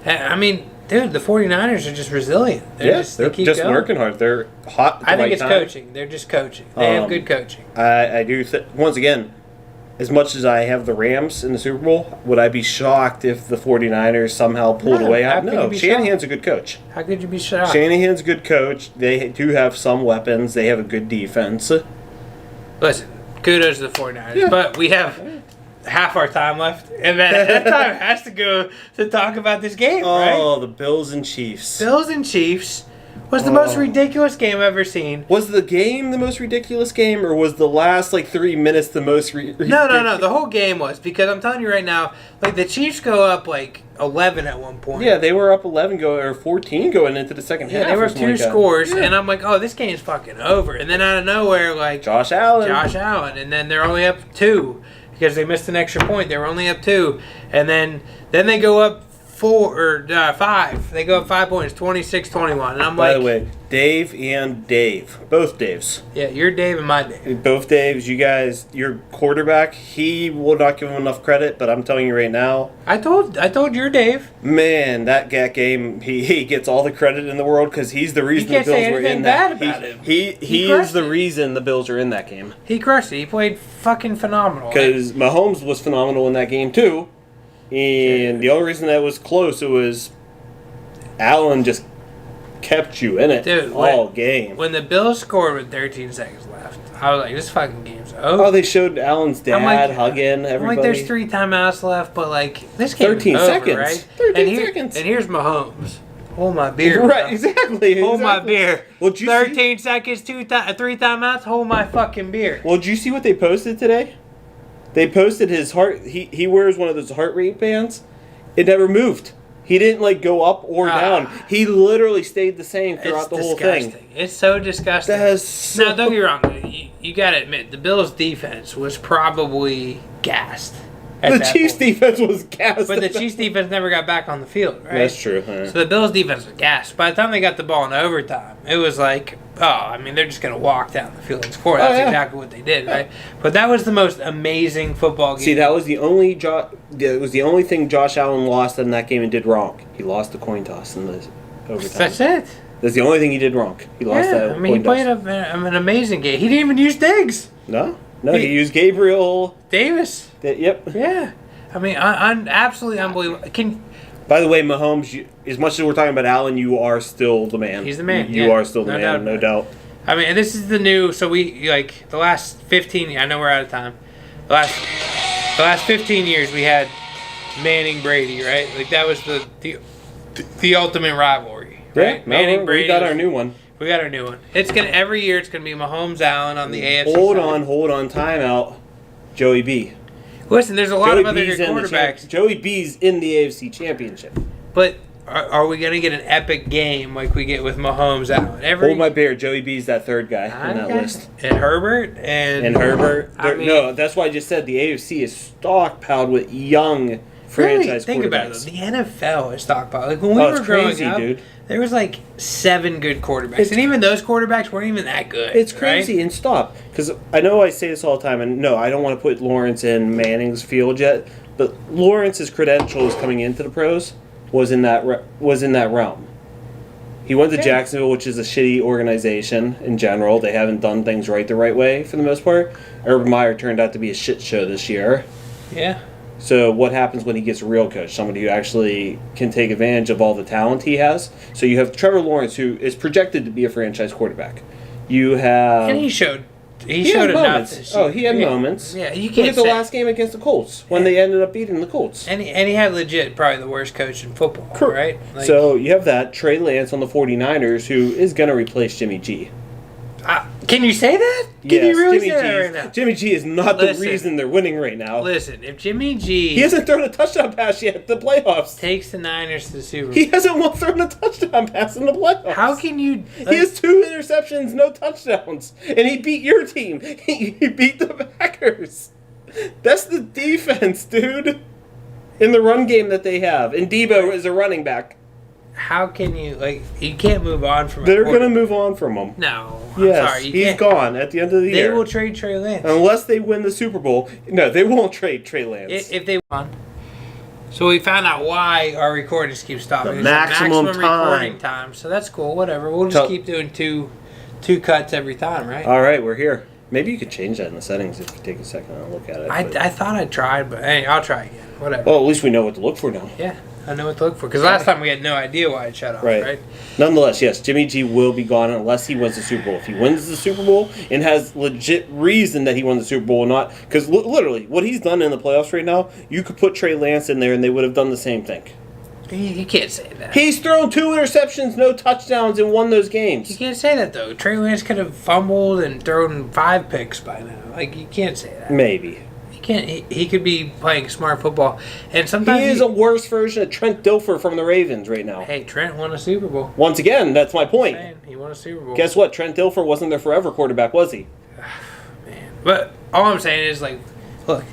Speaker 2: I mean, dude, the 49ers are just resilient.
Speaker 1: They're keep just going. Working hard. They're hot at the
Speaker 2: I think
Speaker 1: right
Speaker 2: it's
Speaker 1: time.
Speaker 2: coaching. They're just coaching. They have good coaching.
Speaker 1: I do once again, as much as I have the Rams in the Super Bowl, would I be shocked if the 49ers somehow pulled away? No, Shanahan's a good coach.
Speaker 2: How could you be shocked?
Speaker 1: Shanahan's a good coach. They do have some weapons. They have a good defense.
Speaker 2: Listen, kudos to the 49ers. Yeah. But we have half our time left, and that time has to go to talk about this game, right?
Speaker 1: Oh, the Bills and Chiefs.
Speaker 2: Bills and Chiefs was the most ridiculous game I've ever seen.
Speaker 1: Was the game the most ridiculous game, or was the last 3 minutes the most ridiculous?
Speaker 2: No. The whole game was, because I'm telling you right now, the Chiefs go up 11 at one point.
Speaker 1: Yeah, they were up 11 or 14 going into the second half.
Speaker 2: Yeah, they were up 2 scores, and I'm like, oh, this game's fucking over. And then out of nowhere,
Speaker 1: Josh Allen,
Speaker 2: and then they're only up 2 because they missed an extra point. They were only up 2, and then they go up 4 or 5. They go up 5 points, 26-21. And I'm
Speaker 1: by the way, Dave and Dave, both Daves.
Speaker 2: Yeah, you're Dave and my Dave.
Speaker 1: Both Daves, you guys, your quarterback, he will not give him enough credit, but I'm telling you right now.
Speaker 2: I told your Dave.
Speaker 1: Man, that game, he gets all the credit in the world because he's the reason the Bills were in that. He is the reason the Bills are in that game.
Speaker 2: He crushed it. He played fucking phenomenal.
Speaker 1: Because Mahomes was phenomenal in that game too. And the only reason that was close, it was Allen just kept you in it all game.
Speaker 2: When the Bills scored with 13 seconds left, I was like, this fucking game's over.
Speaker 1: Oh, they showed Allen's dad hugging everybody.
Speaker 2: I'm there's 3 timeouts left, but this game
Speaker 1: 13
Speaker 2: is over,
Speaker 1: seconds.
Speaker 2: right?
Speaker 1: 13 seconds.
Speaker 2: And here's Mahomes. Hold my beer.
Speaker 1: Right, exactly.
Speaker 2: Hold my beer.
Speaker 1: Well, 13
Speaker 2: seconds, 3 timeouts, hold my fucking beer.
Speaker 1: Well, did you see what they posted today? They posted his heart. He wears one of those heart rate bands. It never moved. He didn't go up or down. He literally stayed the same throughout the whole thing.
Speaker 2: It's so disgusting. Now, don't get me wrong. You got to admit, the Bills' defense was probably gassed.
Speaker 1: The Chiefs' defense was gassed.
Speaker 2: But the Chiefs' defense never got back on the field, right?
Speaker 1: That's true. Huh?
Speaker 2: So the Bills' defense was gassed. By the time they got the ball in overtime, it was they're just going to walk down the field and score. That's exactly what they did, right? But that was the most amazing football game.
Speaker 1: See, that was the only thing Josh Allen lost in that game and did wrong. He lost the coin toss in the overtime.
Speaker 2: That's it.
Speaker 1: That's the only thing he did wrong. He lost that coin toss.
Speaker 2: He played an amazing game. He didn't even use Diggs.
Speaker 1: No, he used Gabriel
Speaker 2: Davis.
Speaker 1: Yep.
Speaker 2: Yeah. I'm absolutely unbelievable.
Speaker 1: By the way, Mahomes, as much as we're talking about Allen, you are still the man.
Speaker 2: He's the man.
Speaker 1: You are still the man, no doubt.
Speaker 2: And this is the new. So we the last 15. I know we're out of time. The last 15 years we had Manning Brady, right? That was the ultimate rivalry, right?
Speaker 1: Yeah,
Speaker 2: Manning Brady.
Speaker 1: We got our new one.
Speaker 2: We got our new one. Every year it's gonna be Mahomes Allen on the AFC.
Speaker 1: Hold on, timeout. Joey B.
Speaker 2: Listen, there's a lot of other good quarterbacks.
Speaker 1: Joey B's in the AFC Championship.
Speaker 2: But are we going to get an epic game like we get with Mahomes Allen?
Speaker 1: Hold my beer. Joey B's that third guy on that list.
Speaker 2: And Herbert. And
Speaker 1: Herbert. No, that's why I just said the AFC is stockpiled with young franchise quarterbacks.
Speaker 2: Think about it, though. The NFL is stockpiled. When we were growing up, dude. There was 7 good quarterbacks. And even those quarterbacks weren't even that good.
Speaker 1: It's crazy. Right? And stop. Because I know I say this all the time, and no, I don't want to put Lawrence in Manning's field yet, but Lawrence's credentials coming into the pros was in that realm. He went to Jacksonville, which is a shitty organization in general. They haven't done things the right way for the most part. Urban Meyer turned out to be a shit show this year.
Speaker 2: Yeah.
Speaker 1: So what happens when he gets a real coach? Somebody who actually can take advantage of all the talent he has. So you have Trevor Lawrence, who is projected to be a franchise quarterback. You have...
Speaker 2: And he showed
Speaker 1: had
Speaker 2: enough
Speaker 1: moments.
Speaker 2: this year.
Speaker 1: He had moments.
Speaker 2: Yeah, you
Speaker 1: Look
Speaker 2: can't
Speaker 1: at the
Speaker 2: say.
Speaker 1: last game against the Colts when they ended up beating the Colts.
Speaker 2: And he had legit probably the worst coach in football, right? Like,
Speaker 1: So you have that. Trey Lance on the 49ers, who is going to replace Jimmy G.
Speaker 2: Can you say that? Can
Speaker 1: Yes,
Speaker 2: you really
Speaker 1: Jimmy
Speaker 2: say that
Speaker 1: G.
Speaker 2: right now?
Speaker 1: Jimmy G is not the reason they're winning right now.
Speaker 2: Listen, if Jimmy G...
Speaker 1: He hasn't thrown a touchdown pass yet at the playoffs.
Speaker 2: takes the Niners to the Super Bowl.
Speaker 1: He hasn't thrown a touchdown pass in the playoffs.
Speaker 2: How can you...
Speaker 1: He has 2 interceptions, no touchdowns. And he beat your team. He beat the Packers. That's the defense, dude. In the run game that they have. And Debo is a running back.
Speaker 2: How can you... you can't move on from...
Speaker 1: They're going to move on from him.
Speaker 2: No.
Speaker 1: Yes,
Speaker 2: I'm sorry.
Speaker 1: he's gone at the end of the year.
Speaker 2: They will trade Trey Lance.
Speaker 1: Unless they win the Super Bowl. No, they won't trade Trey Lance.
Speaker 2: If they won. So we found out why our recordings keep stopping.
Speaker 1: The
Speaker 2: There's a
Speaker 1: maximum
Speaker 2: recording time. So that's cool. Whatever. We'll just keep doing two cuts every time, right?
Speaker 1: All right, we're here. Maybe you could change that in the settings if you take a second and look at it.
Speaker 2: I thought I tried, but hey, I'll try again. Whatever.
Speaker 1: Well, at least we know what to look for now.
Speaker 2: Yeah, I know what to look for. Because last time we had no idea why it shut off, right?
Speaker 1: Nonetheless, yes, Jimmy G will be gone unless he wins the Super Bowl. If he wins the Super Bowl and has legit reason that he won the Super Bowl or not, because literally, what he's done in the playoffs right now, you could put Trey Lance in there and they would have done the same thing.
Speaker 2: You can't say that.
Speaker 1: He's thrown 2 interceptions, no touchdowns, and won those games.
Speaker 2: You can't say that, though. Trey Lance could have fumbled and thrown 5 picks by now. You can't say that.
Speaker 1: Maybe.
Speaker 2: He can't. He could be playing smart football. And sometimes
Speaker 1: he is a worse version of Trent Dilfer from the Ravens right now.
Speaker 2: Hey, Trent won a Super Bowl.
Speaker 1: Once again, that's my point.
Speaker 2: He won a Super Bowl.
Speaker 1: Guess what? Trent Dilfer wasn't their forever quarterback, was he?
Speaker 2: Man. But all I'm saying is, look,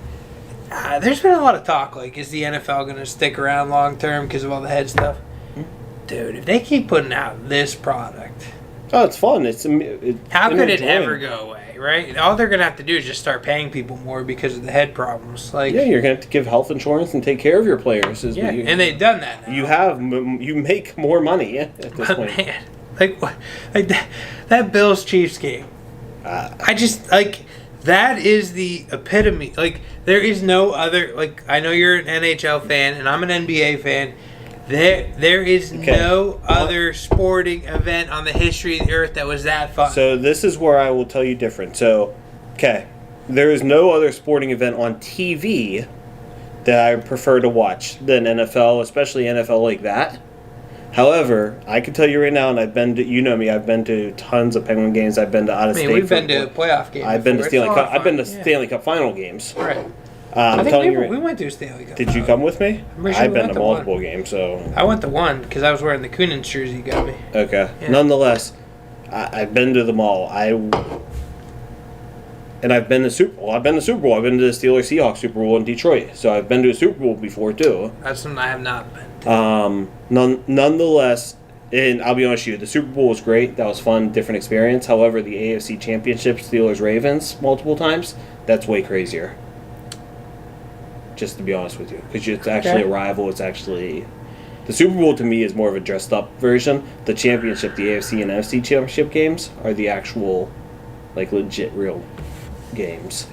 Speaker 2: there's been a lot of talk, is the NFL going to stick around long term because of all the head stuff? Dude, if they keep putting out this product...
Speaker 1: Oh, it's fun.
Speaker 2: How could it ever go away, right? All they're going to have to do is just start paying people more because of the head problems.
Speaker 1: Yeah, you're going to have to give health insurance and take care of your players.
Speaker 2: And they've done that now.
Speaker 1: You make more money at this point.
Speaker 2: Man, that Bills-Chiefs game. That is the epitome. There is no other... I know you're an NHL fan, and I'm an NBA fan. There is no other sporting event on the history of the earth that was that fun.
Speaker 1: So this is where I will tell you different. So, there is no other sporting event on TV that I prefer to watch than NFL, especially NFL like that. However, I can tell you right now, and I've been to, you know me, I've been to tons of Penguin games. I've been to out-of-state.
Speaker 2: We've been to playoff games.
Speaker 1: I've been to Stanley Cup final games.
Speaker 2: Right.
Speaker 1: I'm telling you,
Speaker 2: we went to a Stanley Cup.
Speaker 1: Did you come with me?
Speaker 2: Sure
Speaker 1: I've been to multiple games, so
Speaker 2: I went to one because I was wearing the Coonans jersey you got me.
Speaker 1: Okay. Yeah. Nonetheless, I've been to them all. And I've been to Super Bowl. I've been to Super Bowl. I've been to the Steelers-Seahawks Super Bowl in Detroit. So I've been to a Super Bowl before too.
Speaker 2: That's something I have not been to.
Speaker 1: Nonetheless, and I'll be honest with you, the Super Bowl was great. That was fun, different experience. However, the AFC Championships, Steelers-Ravens, multiple times, that's way crazier. Just to be honest with you, because it's actually a rival. It's actually the Super Bowl to me is more of a dressed up version. The championship, the AFC and NFC Championship games, are the actual, legit real games.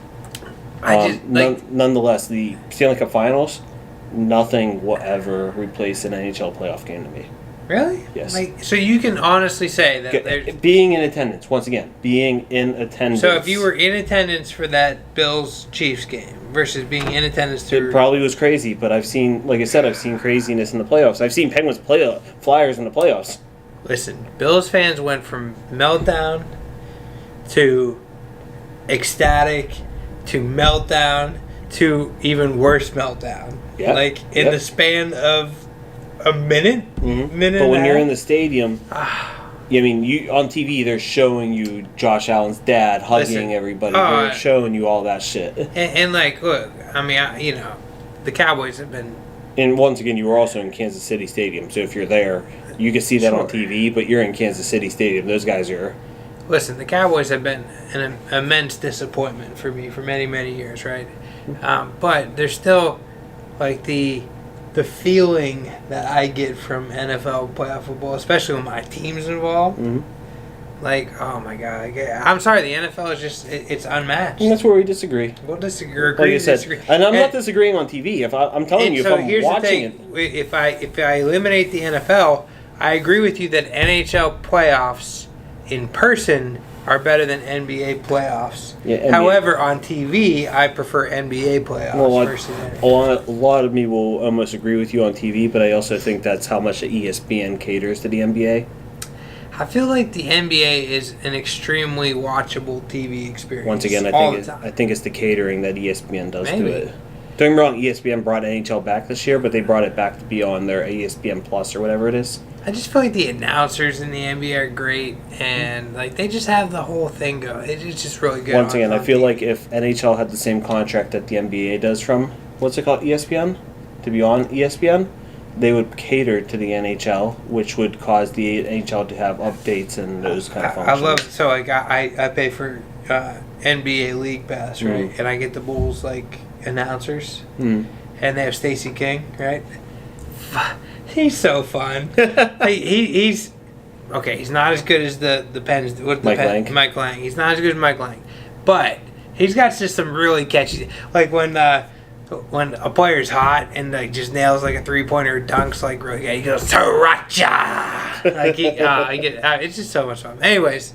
Speaker 1: Nonetheless, the Stanley Cup Finals, nothing will ever replace an NHL playoff game to me.
Speaker 2: Really?
Speaker 1: Yes.
Speaker 2: So you can honestly say that
Speaker 1: being in attendance, once again, being in attendance.
Speaker 2: So if you were in attendance for that Bills-Chiefs game versus being in attendance
Speaker 1: it probably was crazy, but I've seen, like I said, I've seen craziness in the playoffs. I've seen Penguins play Flyers in the playoffs.
Speaker 2: Listen, Bills fans went from meltdown to ecstatic to meltdown to even worse meltdown.
Speaker 1: Yeah.
Speaker 2: The span of a minute?
Speaker 1: Mm-hmm.
Speaker 2: Minute
Speaker 1: but when you're
Speaker 2: half?
Speaker 1: in the stadium, you on TV, they're showing you Josh Allen's dad hugging everybody. They're showing you all that shit.
Speaker 2: And look, the Cowboys have been...
Speaker 1: And once again, you were also in Kansas City Stadium, so if you're there, you can see that on TV, but you're in Kansas City Stadium. Those guys are...
Speaker 2: Listen, the Cowboys have been an immense disappointment for me for many, many years, right? But there's still, the feeling that I get from NFL playoff football, especially when my team's involved. Mm-hmm. Oh my God. I'm sorry, the NFL is just, it's unmatched.
Speaker 1: And that's where we disagree.
Speaker 2: We'll disagree.
Speaker 1: Like I said, and I'm not disagreeing on TV. I'm telling you, if I'm watching it.
Speaker 2: If I eliminate the NFL, I agree with you that NHL playoffs in person are better than NBA playoffs.
Speaker 1: Yeah, NBA.
Speaker 2: However, on TV, I prefer NBA playoffs versus
Speaker 1: a lot of me will almost agree with you on TV, but I also think that's how much the ESPN caters to the NBA.
Speaker 2: I feel like the NBA is an extremely watchable TV experience.
Speaker 1: Once again, I think it's the catering that ESPN does to it. Don't get me wrong, ESPN brought NHL back this year, but they brought it back to be on their ESPN Plus or whatever it is.
Speaker 2: I just feel like the announcers in the NBA are great, and like they just have the whole thing going. It's just really good.
Speaker 1: Once again, I feel like if NHL had the same contract that the NBA does from, what's it called, ESPN? To be on ESPN, they would cater to the NHL, which would cause the NHL to have updates and those kind of functions.
Speaker 2: I pay for NBA League Pass, right? And I get the Bulls like announcers, and they have Stacey King, right? He's so fun. He's okay. He's not as good as the Pens. Mike Lang. He's not as good as Mike Lang, but he's got just some really catchy. Like when a player's hot and like just nails like a 3-pointer, dunks like really good. He goes Sriracha. Like it's just so much fun. Anyways,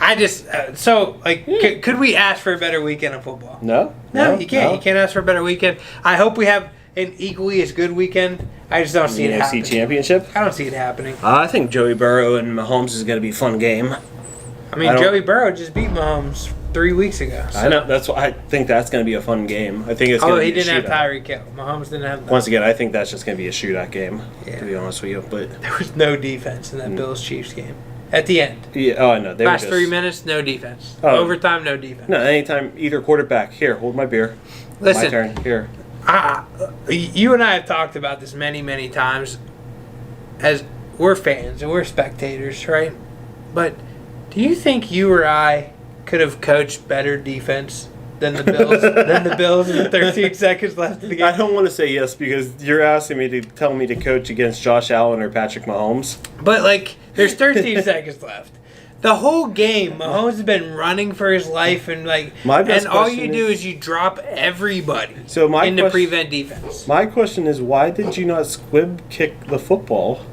Speaker 2: I just could we ask for a better weekend of football?
Speaker 1: No,
Speaker 2: you can't. You can't ask for a better weekend. I hope we have an equally as good weekend. I just don't see it happening.
Speaker 1: NFC Championship?
Speaker 2: I don't see it happening.
Speaker 1: I think Joey Burrow and Mahomes is going to be a fun game.
Speaker 2: I mean, Joey Burrow just beat Mahomes 3 weeks ago. So.
Speaker 1: I know. That's why I think that's going to be a fun game. I think it's going to be
Speaker 2: he didn't have Tyreek Hill. Mahomes didn't have that.
Speaker 1: Once again, I think that's just going to be a shootout game, to be honest with you. But
Speaker 2: there was no defense in that Bills-Chiefs game. At the end.
Speaker 1: Yeah, I know.
Speaker 2: Last 3 minutes, no defense. Overtime, no defense.
Speaker 1: No, anytime either quarterback. Here, hold my beer.
Speaker 2: Listen.
Speaker 1: My turn. Here.
Speaker 2: You and I have talked about this many, many times as we're fans and we're spectators, right? But do you think you or I could have coached better defense than the Bills with 13 seconds left in the game?
Speaker 1: I don't want to say yes because you're asking me to tell me to coach against Josh Allen or Patrick Mahomes.
Speaker 2: But, there's 13 seconds left. The whole game, Mahomes has been running for his life, and all you do is you drop everybody into prevent defense.
Speaker 1: My question is, why did you not squib kick the football?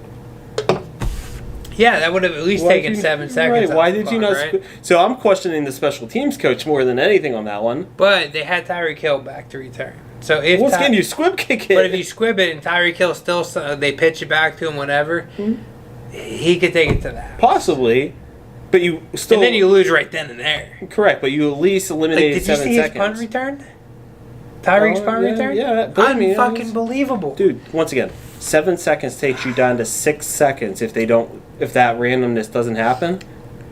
Speaker 2: Yeah, that would have at least taken 7 seconds.
Speaker 1: Right? Why did you not? Right? So I'm questioning the special teams coach more than anything on that one.
Speaker 2: But they had Tyreek Hill back to return. So
Speaker 1: once again, you squib kick it.
Speaker 2: But if you squib it and Tyreek Hill still, they pitch it back to him, whatever, he could take it to that.
Speaker 1: Possibly. But you still...
Speaker 2: And then you lose right then and there.
Speaker 1: Correct, but you at least eliminated 7 seconds.
Speaker 2: Did you see his punt return? Tyreek's punt return?
Speaker 1: Yeah.
Speaker 2: Unfucking believable.
Speaker 1: Dude, once again, 7 seconds takes you down to 6 seconds if that randomness doesn't happen.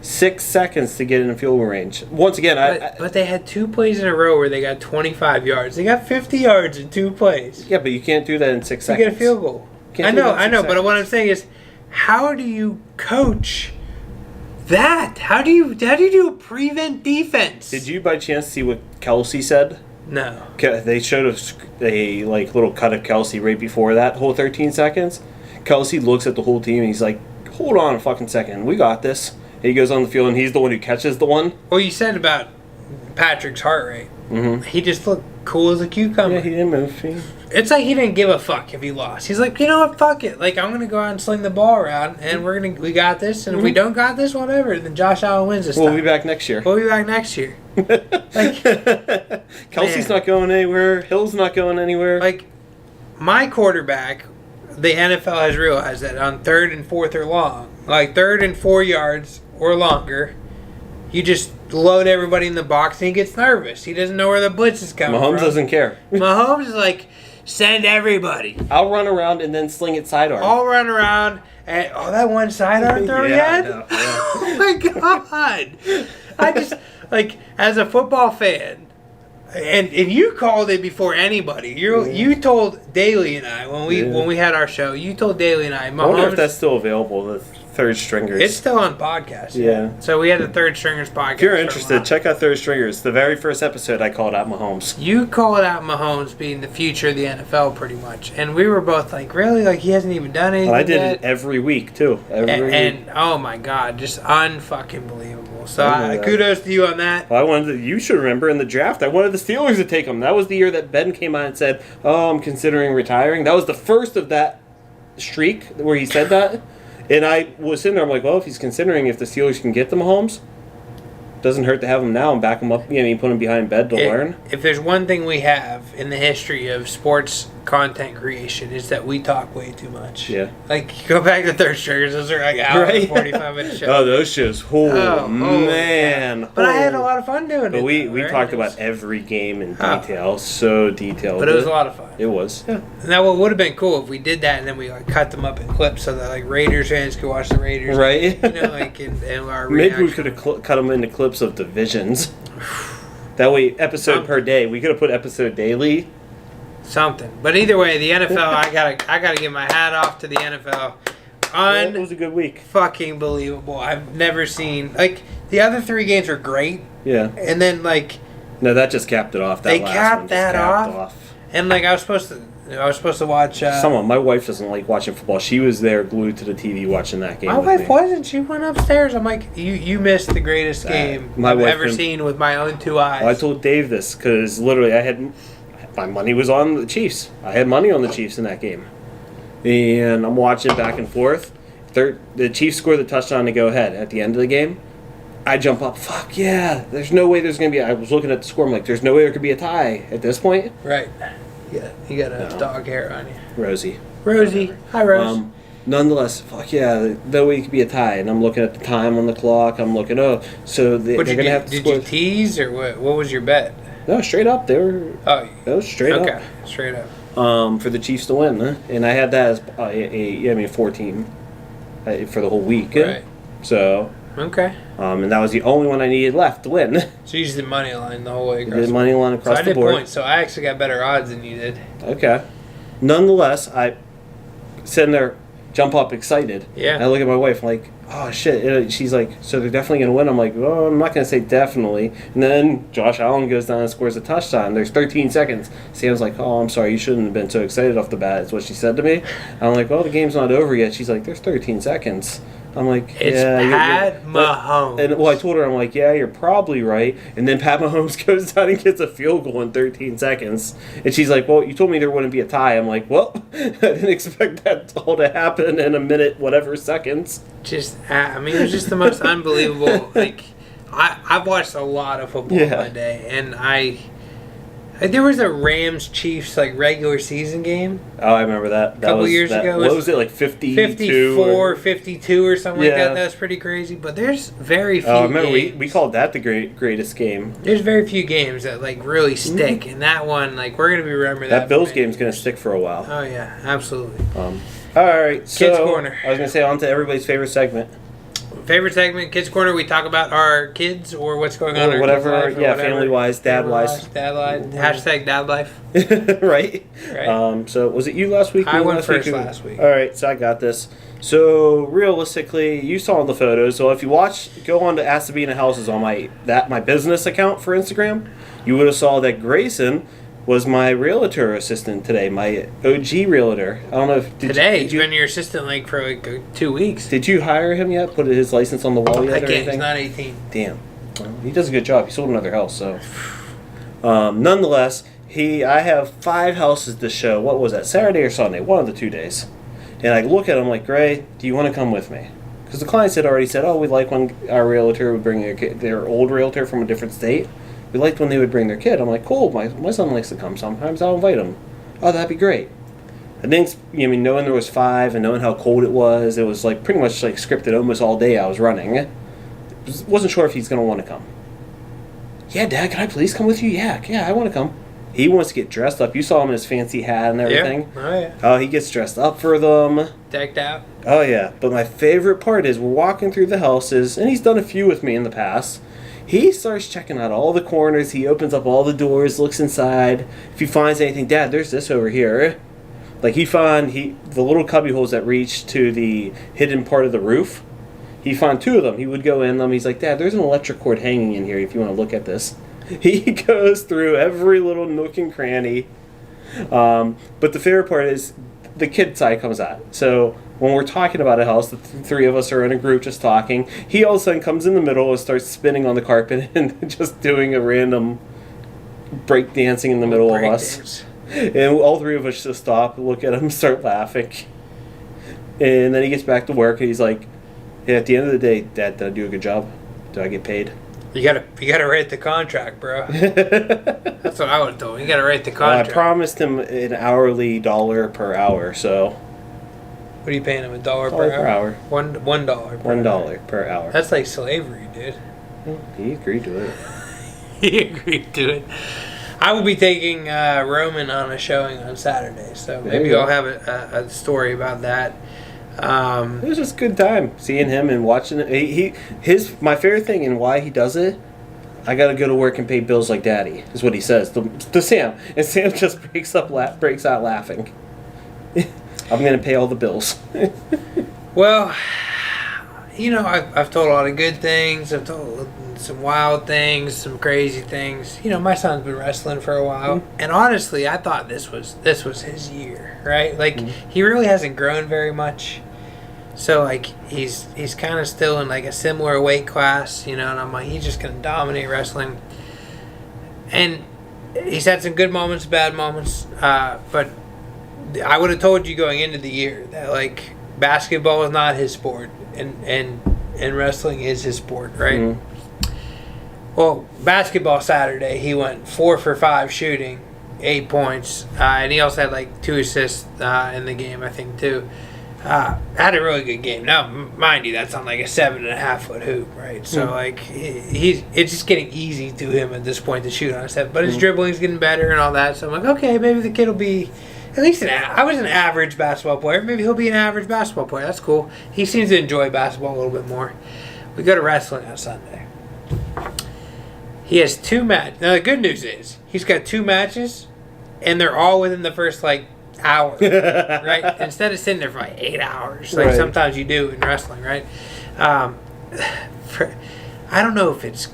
Speaker 1: 6 seconds to get in field goal range. Once again,
Speaker 2: But they had 2 plays in a row where they got 25 yards. They got 50 yards in 2 plays.
Speaker 1: Yeah, but you can't do that in 6 seconds.
Speaker 2: You get a field goal. I know, but what I'm saying is, how do you coach... that? How do you do a prevent defense?
Speaker 1: Did you by chance see what Kelsey said?
Speaker 2: No.
Speaker 1: They showed a little cut of Kelsey right before that whole 13 seconds. Kelsey looks at the whole team and he's like, "Hold on a fucking second, we got this." And he goes on the field and he's the one who catches the one.
Speaker 2: Well, you said about Patrick's heart rate.
Speaker 1: Mm-hmm.
Speaker 2: He just looked cool as a cucumber.
Speaker 1: Yeah, he didn't move.
Speaker 2: It's like he didn't give a fuck if he lost. He's like, you know what, fuck it. I'm gonna go out and sling the ball around, and we got this. And if we don't got this, whatever. Then Josh Allen wins this time.
Speaker 1: We'll be back next year. Kelsey's not going anywhere. Hill's not going anywhere.
Speaker 2: My quarterback, the NFL has realized that on 3rd and 4th or long, 3rd and 4 yards or longer, you just load everybody in the box and he gets nervous. He doesn't know where the blitz is coming from.
Speaker 1: Mahomes doesn't care.
Speaker 2: Mahomes is like, send everybody.
Speaker 1: I'll run around and then sling it sidearm.
Speaker 2: I'll run around and that one sidearm throw he had?
Speaker 1: Yeah.
Speaker 2: Oh my God. I just, as a football fan, and you called it before anybody. You told Daly and I when we had our show. You told Daly and I. Mahomes,
Speaker 1: I wonder if that's still available. The Third Stringers.
Speaker 2: It's still on podcast.
Speaker 1: Yeah.
Speaker 2: So we had the Third Stringers podcast.
Speaker 1: If you're interested, check out Third Stringers. The very first episode, I called out Mahomes.
Speaker 2: You called out Mahomes being the future of the NFL, pretty much, and we were both like, really? He hasn't even done anything.
Speaker 1: Well, I did it every week too.
Speaker 2: And oh my God, just unfucking believable. So kudos to you on that.
Speaker 1: Well, you should remember in the draft, I wanted the Steelers to take him. That was the year that Ben came out and said, "Oh, I'm considering retiring." That was the first of that streak where he said that. And I was sitting there, I'm like, well, if he's considering if the Steelers can get the Mahomes, Doesn't hurt to have them now and back them up. You put them behind bed to learn.
Speaker 2: If there's one thing we have in the history of sports content creation, is that we talk way too much.
Speaker 1: Yeah.
Speaker 2: Like, go back to Third Stringers. Those are like hour and 45-minute shows.
Speaker 1: Oh, those shows. Oh, man.
Speaker 2: Yeah. But I had a lot of fun doing it.
Speaker 1: But we talked about every game in detail. So detailed.
Speaker 2: But it was a lot of fun.
Speaker 1: It was. Yeah.
Speaker 2: Now, what would have been cool if we did that and then we cut them up in clips so that like Raiders fans could watch the Raiders.
Speaker 1: Right.
Speaker 2: Like and our
Speaker 1: Maybe
Speaker 2: reaction.
Speaker 1: we could have cut them into clips of divisions. That way, episode per day. We could have put episode daily.
Speaker 2: Something. But either way, the NFL, I gotta give my hat off to the NFL.
Speaker 1: It was a good week.
Speaker 2: Fucking believable. I've never seen the other 3 games were great.
Speaker 1: Yeah.
Speaker 2: And then
Speaker 1: no, that just capped it off.
Speaker 2: They capped that off. And I was supposed to watch.
Speaker 1: My wife doesn't like watching football. She was there glued to the TV watching that game.
Speaker 2: My wife wasn't. She went upstairs. I'm like, you missed the greatest game I've ever seen with my own 2 eyes.
Speaker 1: Well, I told Dave this because literally my money was on the Chiefs. I had money on the Chiefs in that game, and I'm watching back and forth. The Chiefs score the touchdown to go ahead at the end of the game. I jump up. Fuck yeah! There's no way there's gonna be. I was looking at the score. I'm like, there's no way there could be a tie at this point.
Speaker 2: Right. Yeah, you got a dog hair on you.
Speaker 1: Rosie.
Speaker 2: Hi, Rose.
Speaker 1: Nonetheless, fuck yeah, no way it could be a tie. And I'm looking at the time on the clock. I'm looking, so they're going to have to
Speaker 2: score.
Speaker 1: Did
Speaker 2: you tease, or what was your bet?
Speaker 1: No, straight up. They were.
Speaker 2: Oh.
Speaker 1: That was straight up.
Speaker 2: Okay, straight up.
Speaker 1: For the Chiefs to win. Huh? And I had that as 14 for the whole week.
Speaker 2: Right.
Speaker 1: So.
Speaker 2: Okay.
Speaker 1: And that was the only one I needed left to win.
Speaker 2: So you used the money line the whole way across.
Speaker 1: Did money line across the board.
Speaker 2: I did points, so I actually got better odds than you did.
Speaker 1: Okay. Nonetheless, I sitting there, jump up excited.
Speaker 2: Yeah.
Speaker 1: And I look at my wife, I'm like, oh shit. And she's like, so they're definitely going to win? I'm like, oh, I'm not going to say definitely. And then Josh Allen goes down and scores a touchdown. There's 13 seconds. Sam's like, oh, I'm sorry, you shouldn't have been so excited off the bat. That's what she said to me. I'm like, oh, the game's not over yet. She's like, there's 13 seconds. I'm like,
Speaker 2: it's Pat Mahomes.
Speaker 1: And I told her, I'm like, yeah, you're probably right. And then Pat Mahomes goes down and gets a field goal in 13 seconds. And she's like, well, you told me there wouldn't be a tie. I'm like, well, I didn't expect that all to happen in a minute, whatever seconds.
Speaker 2: It was just the most unbelievable. I've watched a lot of football in my day, and there was a Rams-Chiefs regular season game.
Speaker 1: Oh, I remember that.
Speaker 2: A couple years ago.
Speaker 1: What was it, like 52?
Speaker 2: 54, 52 or something like that. That's pretty crazy. But there's very few
Speaker 1: I remember
Speaker 2: games.
Speaker 1: we called that the greatest game.
Speaker 2: There's very few games that really stick. And that one, we're going to be remembering that.
Speaker 1: That Bills game's going to stick for a while.
Speaker 2: Oh, yeah. Absolutely.
Speaker 1: All right.
Speaker 2: Kids Corner.
Speaker 1: I was going to say on to everybody's favorite segment.
Speaker 2: Favorite segment, Kids Corner. We talk about our kids or what's going on.
Speaker 1: Or whatever, family-wise, dad-wise.
Speaker 2: Dad-wise. Hashtag dad life.
Speaker 1: Right. So was it you last week?
Speaker 2: I went first last week.
Speaker 1: All right, so I got this. So realistically, you saw the photos. So if you go on to Ask to Be in the Houses on my business account for Instagram, you would have saw that Grayson was my realtor assistant today, my OG realtor. I don't know if
Speaker 2: he's been your assistant for 2 weeks.
Speaker 1: Did you hire him yet? Put his license on the wall yet?
Speaker 2: Again, he's not 18.
Speaker 1: Damn, well, he does a good job. He sold another house, so. Nonetheless, I have 5 houses to show. What was that? Saturday or Sunday? One of the 2 days. And I look at him like, Gray, do you want to come with me? Because the clients had already said, oh, we'd like when our realtor would bring their old realtor from a different state. We liked when they would bring their kid. I'm like, cool, my son likes to come sometimes. I'll invite him. Oh, that'd be great. I think, knowing there was 5 and knowing how cold it was pretty much scripted almost all day I was running. Wasn't sure if he's going to want to come. Yeah, Dad, can I please come with you? Yeah, I want to come. He wants to get dressed up. You saw him in his fancy hat and everything.
Speaker 2: Yeah. Oh, yeah.
Speaker 1: Oh, he gets dressed up for them.
Speaker 2: Decked out.
Speaker 1: Oh, yeah. But my favorite part is we're walking through the houses, and he's done a few with me in the past. He starts checking out all the corners. He opens up all the doors, looks inside. If he finds anything, Dad, there's this over here. He found the little cubby holes that reach to the hidden part of the roof. He found 2 of them. He would go in them. He's like, Dad, there's an electric cord hanging in here if you want to look at this. He goes through every little nook and cranny. But the favorite part is the kid side comes out. So when we're talking about a house, the 3 of us are in a group just talking. He all of a sudden comes in the middle and starts spinning on the carpet and just doing a random break dancing in the middle of us. And all 3 of us just stop, look at him, start laughing. And then he gets back to work and he's like, hey, at the end of the day, Dad, did I do a good job? Do I get paid?
Speaker 2: You gotta write the contract, bro. That's what I would have told him. You gotta write the contract.
Speaker 1: I promised him an hourly $1 per hour, so.
Speaker 2: What are you paying him? $1 per hour? $1
Speaker 1: $1 per hour.
Speaker 2: That's like slavery, dude.
Speaker 1: He agreed to it.
Speaker 2: He agreed to it. I will be taking Roman on a showing on Saturday, so maybe I'll have a story about that.
Speaker 1: It was just a good time seeing him and watching it. My favorite thing and why he does it, I gotta go to work and pay bills like Daddy, is what he says to Sam, and Sam just breaks out laughing. I'm gonna pay all the bills.
Speaker 2: Well, I've told a lot of good things. I've told some wild things, some crazy things. My son's been wrestling for a while, and honestly, I thought this was his year, right? Like he really hasn't grown very much. So like he's kind of still in like a similar weight class, and I'm like, he's just gonna dominate wrestling. And he's had some good moments, bad moments, but I would have told you going into the year that like basketball is not his sport, and wrestling is his sport, right? Mm-hmm. Well, basketball Saturday, he went 4 for 5 shooting, 8 points, and he also had like 2 assists in the game, I think, too. Had a really good game. Now, mind you, that's on like a 7.5-foot hoop, right? So like it's just getting easy to him at this point to shoot on a 7. But his dribbling's getting better and all that. So I'm like, okay, maybe the kid will be at least I was an average basketball player. Maybe he'll be an average basketball player. That's cool. He seems to enjoy basketball a little bit more. We go to wrestling on Sunday. He has 2 matches. Now the good news is he's got 2 matches, and they're all within the first like hour, right? Instead of sitting there for like 8 hours, like sometimes you do in wrestling, right? I don't know if it's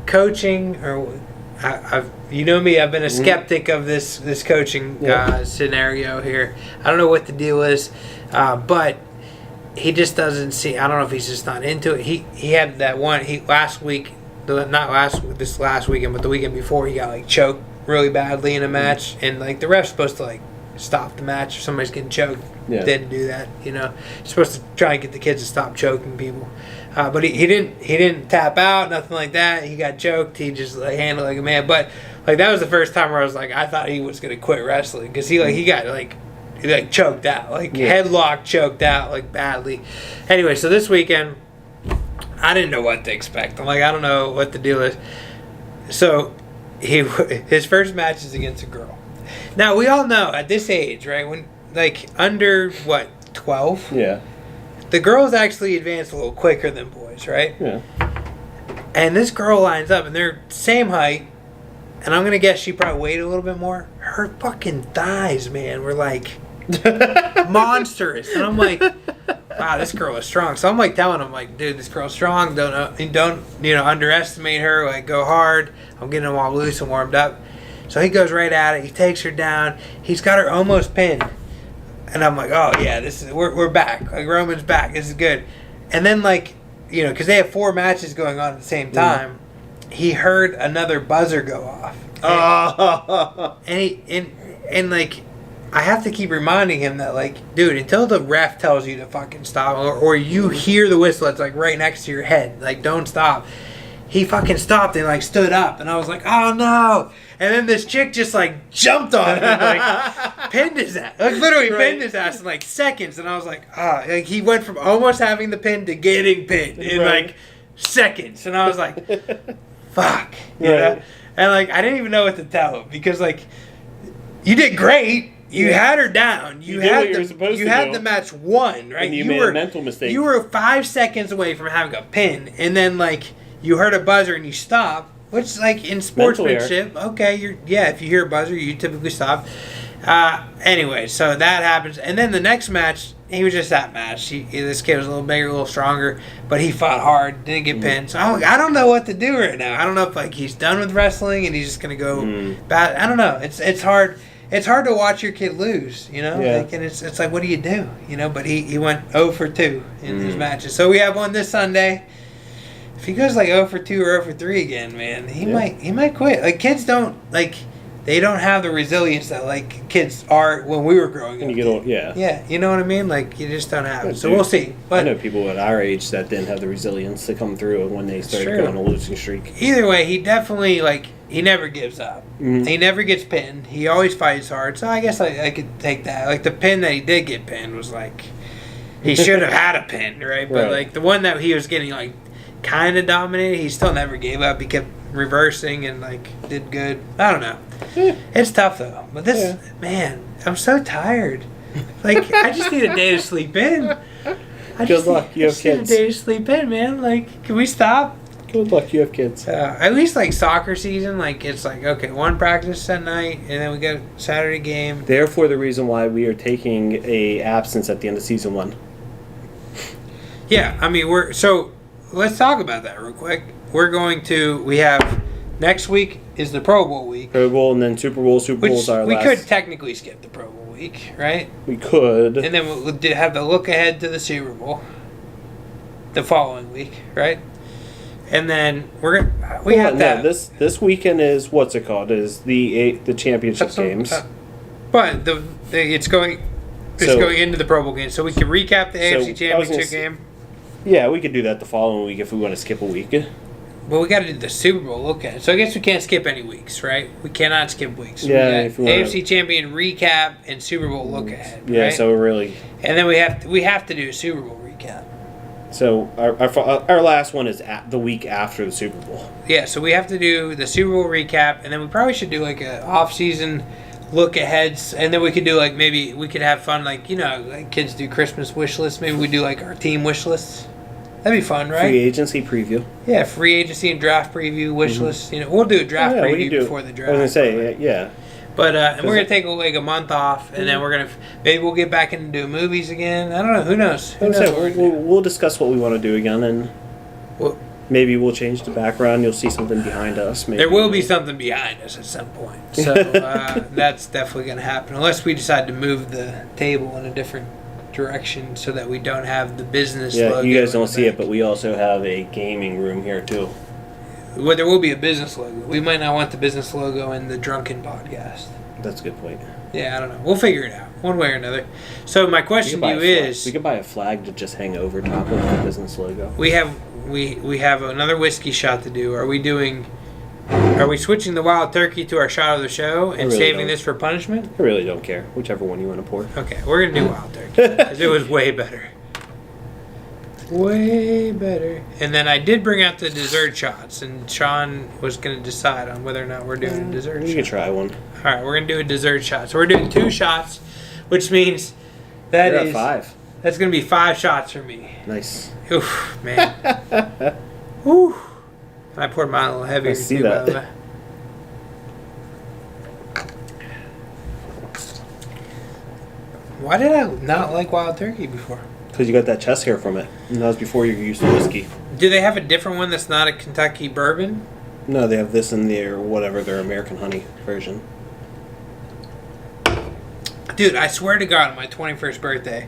Speaker 2: coaching or I've me. I've been a skeptic of this coaching scenario here. I don't know what the deal is, but he just doesn't see. I don't know if he's just not into it. He had that one. This last weekend, but the weekend before, he got like choked really badly in a match, and like the ref's supposed to like stop the match if somebody's getting choked. Didn't do that. You're supposed to try and get the kids to stop choking people, but he didn't tap out, nothing like that. He got choked. He just like handled it like a man. But like that was the first time where I was like, I thought he was gonna quit wrestling because he got choked out, headlock choked out like badly. Anyway, so this weekend I didn't know what to expect. I'm like, I don't know what the deal is. So his first match is against a girl. Now we all know at this age, right, when like under 12, the girls actually advance a little quicker than boys, right? Yeah. And this girl lines up, and they're same height, and I'm gonna guess she probably weighed a little bit more. Her fucking thighs, man, were like monstrous, and I'm like, wow, this girl is strong. So I'm like telling him, like, dude, this girl's strong. Don't underestimate her. Like, go hard. I'm getting them all loose and warmed up. So he goes right at it. He takes her down. He's got her almost pinned. And I'm like, oh, yeah, we're back. Like, Roman's back. This is good. And then, like, because they have 4 matches going on at the same time, he heard another buzzer go off. And like, I have to keep reminding him that, like, dude, until the ref tells you to fucking stop, or you hear the whistle, it's, like, right next to your head. Like, don't stop. He fucking stopped and, like, stood up. And I was like, oh, no. And then this chick just, like, jumped on him, like, pinned his ass. Like, literally pinned his ass in, like, seconds. And I was like, like, he went from almost having the pin to getting pinned in, like, seconds. And I was like, fuck. You know? And, like, I didn't even know what to tell him. Because, like, you did great. You had her down. You had the match won, right?
Speaker 1: And you made a mental mistake.
Speaker 2: You were 5 seconds away from having a pin. And then, like, you heard a buzzer and you stopped. Which, like, in sportsmanship, okay, if you hear a buzzer, you typically stop. Anyway, so that happens. And then the next match, he was just that match. This kid was a little bigger, a little stronger, but he fought hard, didn't get pinned. So I'm like, I don't know what to do right now. I don't know if, like, he's done with wrestling and he's just going to go bad. I don't know. It's hard. It's hard to watch your kid lose, Yeah. Like, and it's like, what do you do? But he went 0 for 2 in his matches. So we have one this Sunday. If he goes like 0 for 2 or 0 for 3 again, man, he might quit. Like, kids don't, like, they don't have the resilience that like kids are when we were growing up.
Speaker 1: And you get old, yeah.
Speaker 2: Yeah, you know what I mean? Like you just don't have it. So
Speaker 1: Dude,
Speaker 2: we'll see.
Speaker 1: I
Speaker 2: But
Speaker 1: know people at our age that didn't have the resilience to come through when they started
Speaker 2: true.
Speaker 1: going on a losing streak.
Speaker 2: either way, he definitely like he never gives up.
Speaker 1: Mhm.
Speaker 2: He never gets pinned. He always fights hard. So I guess I could take that. Like the pin that he did get pinned was like he should have had a pin, right? But
Speaker 1: Right.
Speaker 2: like the one that he was getting like kind of dominated, he still never gave up. He kept reversing and like did good. I don't know.
Speaker 1: Yeah.
Speaker 2: It's tough though. But this man, I'm so tired. Like I just need a day to sleep in.
Speaker 1: Good luck. You have
Speaker 2: just need a
Speaker 1: kids.
Speaker 2: day to sleep in, man. Like, can we stop?
Speaker 1: Good luck. You have kids.
Speaker 2: At least like soccer season, like it's like okay, one practice at night, and then we got Saturday game.
Speaker 1: Therefore, the reason why we are taking a absence at the end of season 1.
Speaker 2: Yeah, I mean let's talk about that real quick. We have next week is the Pro Bowl week,
Speaker 1: Pro Bowl and then Super Bowl. Super
Speaker 2: which
Speaker 1: Bowl's our
Speaker 2: we
Speaker 1: last.
Speaker 2: could technically skip the Pro Bowl week, right?
Speaker 1: We could.
Speaker 2: And then we'll have the look ahead to the Super Bowl the following week, right? And then we have that.
Speaker 1: No, this weekend is what's it called? Is the championship games?
Speaker 2: But it's going into the Pro Bowl game, so we can recap the AFC Championship game.
Speaker 1: Yeah, we could do that the following week if we want to skip a week.
Speaker 2: Well, we got to do the Super Bowl look at. So I guess we can't skip any weeks, right? We cannot skip weeks. So
Speaker 1: Yeah,
Speaker 2: we
Speaker 1: if
Speaker 2: got
Speaker 1: you wanna-
Speaker 2: AFC Champion recap and Super Bowl look ahead.
Speaker 1: Yeah,
Speaker 2: right?
Speaker 1: so really.
Speaker 2: And then we have to do a Super Bowl recap.
Speaker 1: So our last one is the week after the Super Bowl.
Speaker 2: Yeah, so we have to do the Super Bowl recap, and then we probably should do like a off-season look aheads, and then we could do like maybe we could have fun like like kids do Christmas wish lists. Maybe we do like our team wish lists. That'd be fun, right?
Speaker 1: Free agency preview.
Speaker 2: Yeah, free agency and draft preview, wish lists. We'll do a draft
Speaker 1: we
Speaker 2: preview
Speaker 1: can do.
Speaker 2: before the draft.
Speaker 1: I was gonna say, yeah.
Speaker 2: But and we're gonna take like a month off, and then we're gonna maybe we'll get back into doing movies again. I don't know. Who knows? Who knows what we're gonna do?
Speaker 1: We'll discuss what we want to do again, and
Speaker 2: Well,
Speaker 1: maybe we'll change the background. You'll see something behind us. Maybe.
Speaker 2: there will be something behind us at some point, so that's definitely gonna happen. Unless we decide to move the table in a different direction so that we don't have the business.
Speaker 1: Yeah,
Speaker 2: logo
Speaker 1: you guys
Speaker 2: in
Speaker 1: don't
Speaker 2: the
Speaker 1: see it,
Speaker 2: back.
Speaker 1: but we also have a gaming room here too.
Speaker 2: Well, there will be a business logo. We might not want the business logo in the Drunken Podcast.
Speaker 1: That's a good point.
Speaker 2: Yeah, I don't know. We'll figure it out one way or another. So my question to you is:
Speaker 1: we could buy a flag to just hang over top of the business logo.
Speaker 2: we have another whiskey shot to do. Are we switching the wild turkey to our shot of the show and
Speaker 1: really
Speaker 2: saving
Speaker 1: don't.
Speaker 2: this for punishment?
Speaker 1: I really don't care. Whichever one you want to pour.
Speaker 2: Okay, we're gonna do wild turkey because it was way better. Way better. And then I did bring out the dessert shots, and Sean was gonna decide on whether or not we're doing a dessert
Speaker 1: You
Speaker 2: shot.
Speaker 1: can try one.
Speaker 2: All right, we're gonna do a dessert shot. So we're doing 2 shots, which means that
Speaker 1: You're at
Speaker 2: is
Speaker 1: 5.
Speaker 2: That's gonna be 5 shots for me.
Speaker 1: Nice.
Speaker 2: Oof, man. Ooh. I poured mine a little heavier.
Speaker 1: I see
Speaker 2: too,
Speaker 1: that.
Speaker 2: by the way. Why did I not like wild turkey before?
Speaker 1: Because you got that chest hair from it. And that was before you used the whiskey.
Speaker 2: Do they have a different one that's not a Kentucky bourbon?
Speaker 1: No, they have this in their whatever, their American honey version.
Speaker 2: Dude, I swear to God, on my 21st birthday,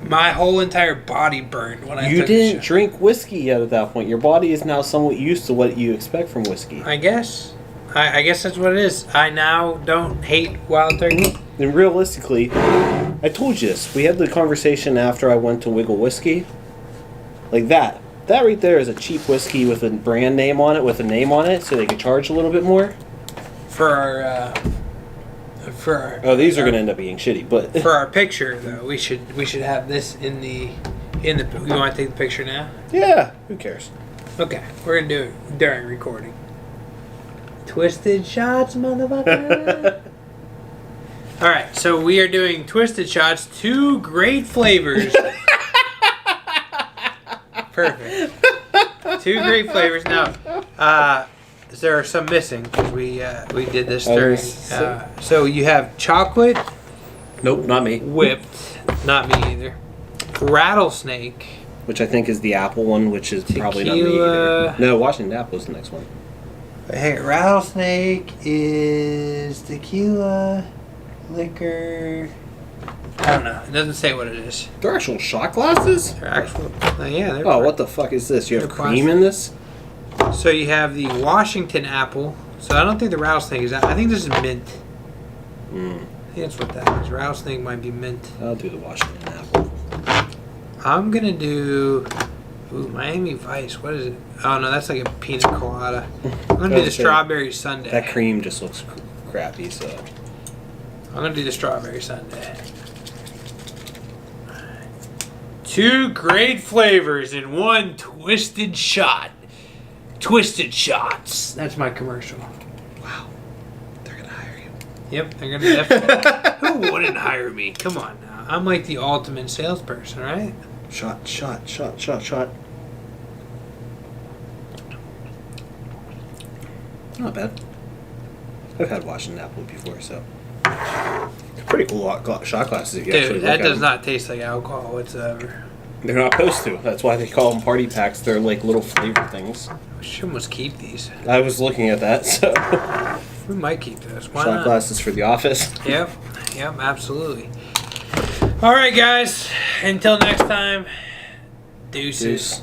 Speaker 2: my whole entire body burned when I
Speaker 1: You
Speaker 2: took the
Speaker 1: didn't
Speaker 2: shot.
Speaker 1: drink whiskey yet at that point. Your body is now somewhat used to what you expect from whiskey.
Speaker 2: I guess. I guess that's what it is. I now don't hate wild turkey.
Speaker 1: And realistically, I told you this. We had the conversation after I went to Wiggle Whiskey. Like that. That right there is a cheap whiskey with a brand name on it, with a name on it, so they could charge a little bit more.
Speaker 2: For our
Speaker 1: Oh, these are going to end up being shitty, but
Speaker 2: for our picture though, we should have this in the. You want to take the picture now?
Speaker 1: yeah, who cares?
Speaker 2: Okay, we're gonna do it during recording. Twisted shots, motherfucker. All right, so we are doing twisted shots. 2 great flavors. Perfect. 2 great flavors. Now, there are some missing because we did this during. So you have chocolate
Speaker 1: Nope, not me.
Speaker 2: whipped. Not me either. Rattlesnake.
Speaker 1: Which I think is the apple one, which is probably not me
Speaker 2: Tequila.
Speaker 1: either. No, Washington Apple is the next one.
Speaker 2: Hey, rattlesnake is tequila, liquor. I don't know. It doesn't say what it is.
Speaker 1: They're actual shot glasses?
Speaker 2: They're actual. Yeah, they're.
Speaker 1: Oh, what the fuck is this? You have
Speaker 2: They're
Speaker 1: cream in this?
Speaker 2: So you have the Washington apple. So I don't think the Rattlesnake is that. I think this is mint.
Speaker 1: Mm.
Speaker 2: I think that's what that is. Rattlesnake might be mint.
Speaker 1: I'll do the Washington apple.
Speaker 2: I'm going to do... Ooh, Miami Vice. What is it? Oh, no, that's like a pina colada. I'm going to do the strawberry sundae.
Speaker 1: That cream just looks crappy, so...
Speaker 2: I'm going to do the strawberry sundae. 2 great flavors in 1 twisted shot. Twisted shots. That's my commercial.
Speaker 1: Wow. They're going to hire you.
Speaker 2: Yep, they're going to definitely. Who wouldn't hire me? Come on now. I'm like the ultimate salesperson, right?
Speaker 1: Shot. Not bad. I've had Washington apple before, so... Pretty cool shot glasses if you actually
Speaker 2: Dude,
Speaker 1: look
Speaker 2: that
Speaker 1: at
Speaker 2: does
Speaker 1: them.
Speaker 2: not taste like alcohol whatsoever.
Speaker 1: They're not supposed to. That's why they call them party packs. They're like little flavor things.
Speaker 2: We should almost keep these.
Speaker 1: I was looking at that, so...
Speaker 2: We might keep those. Why
Speaker 1: Shot
Speaker 2: not?
Speaker 1: glasses for the office.
Speaker 2: Yep, absolutely. All right, guys. Until next time, deuces.
Speaker 1: Deuce.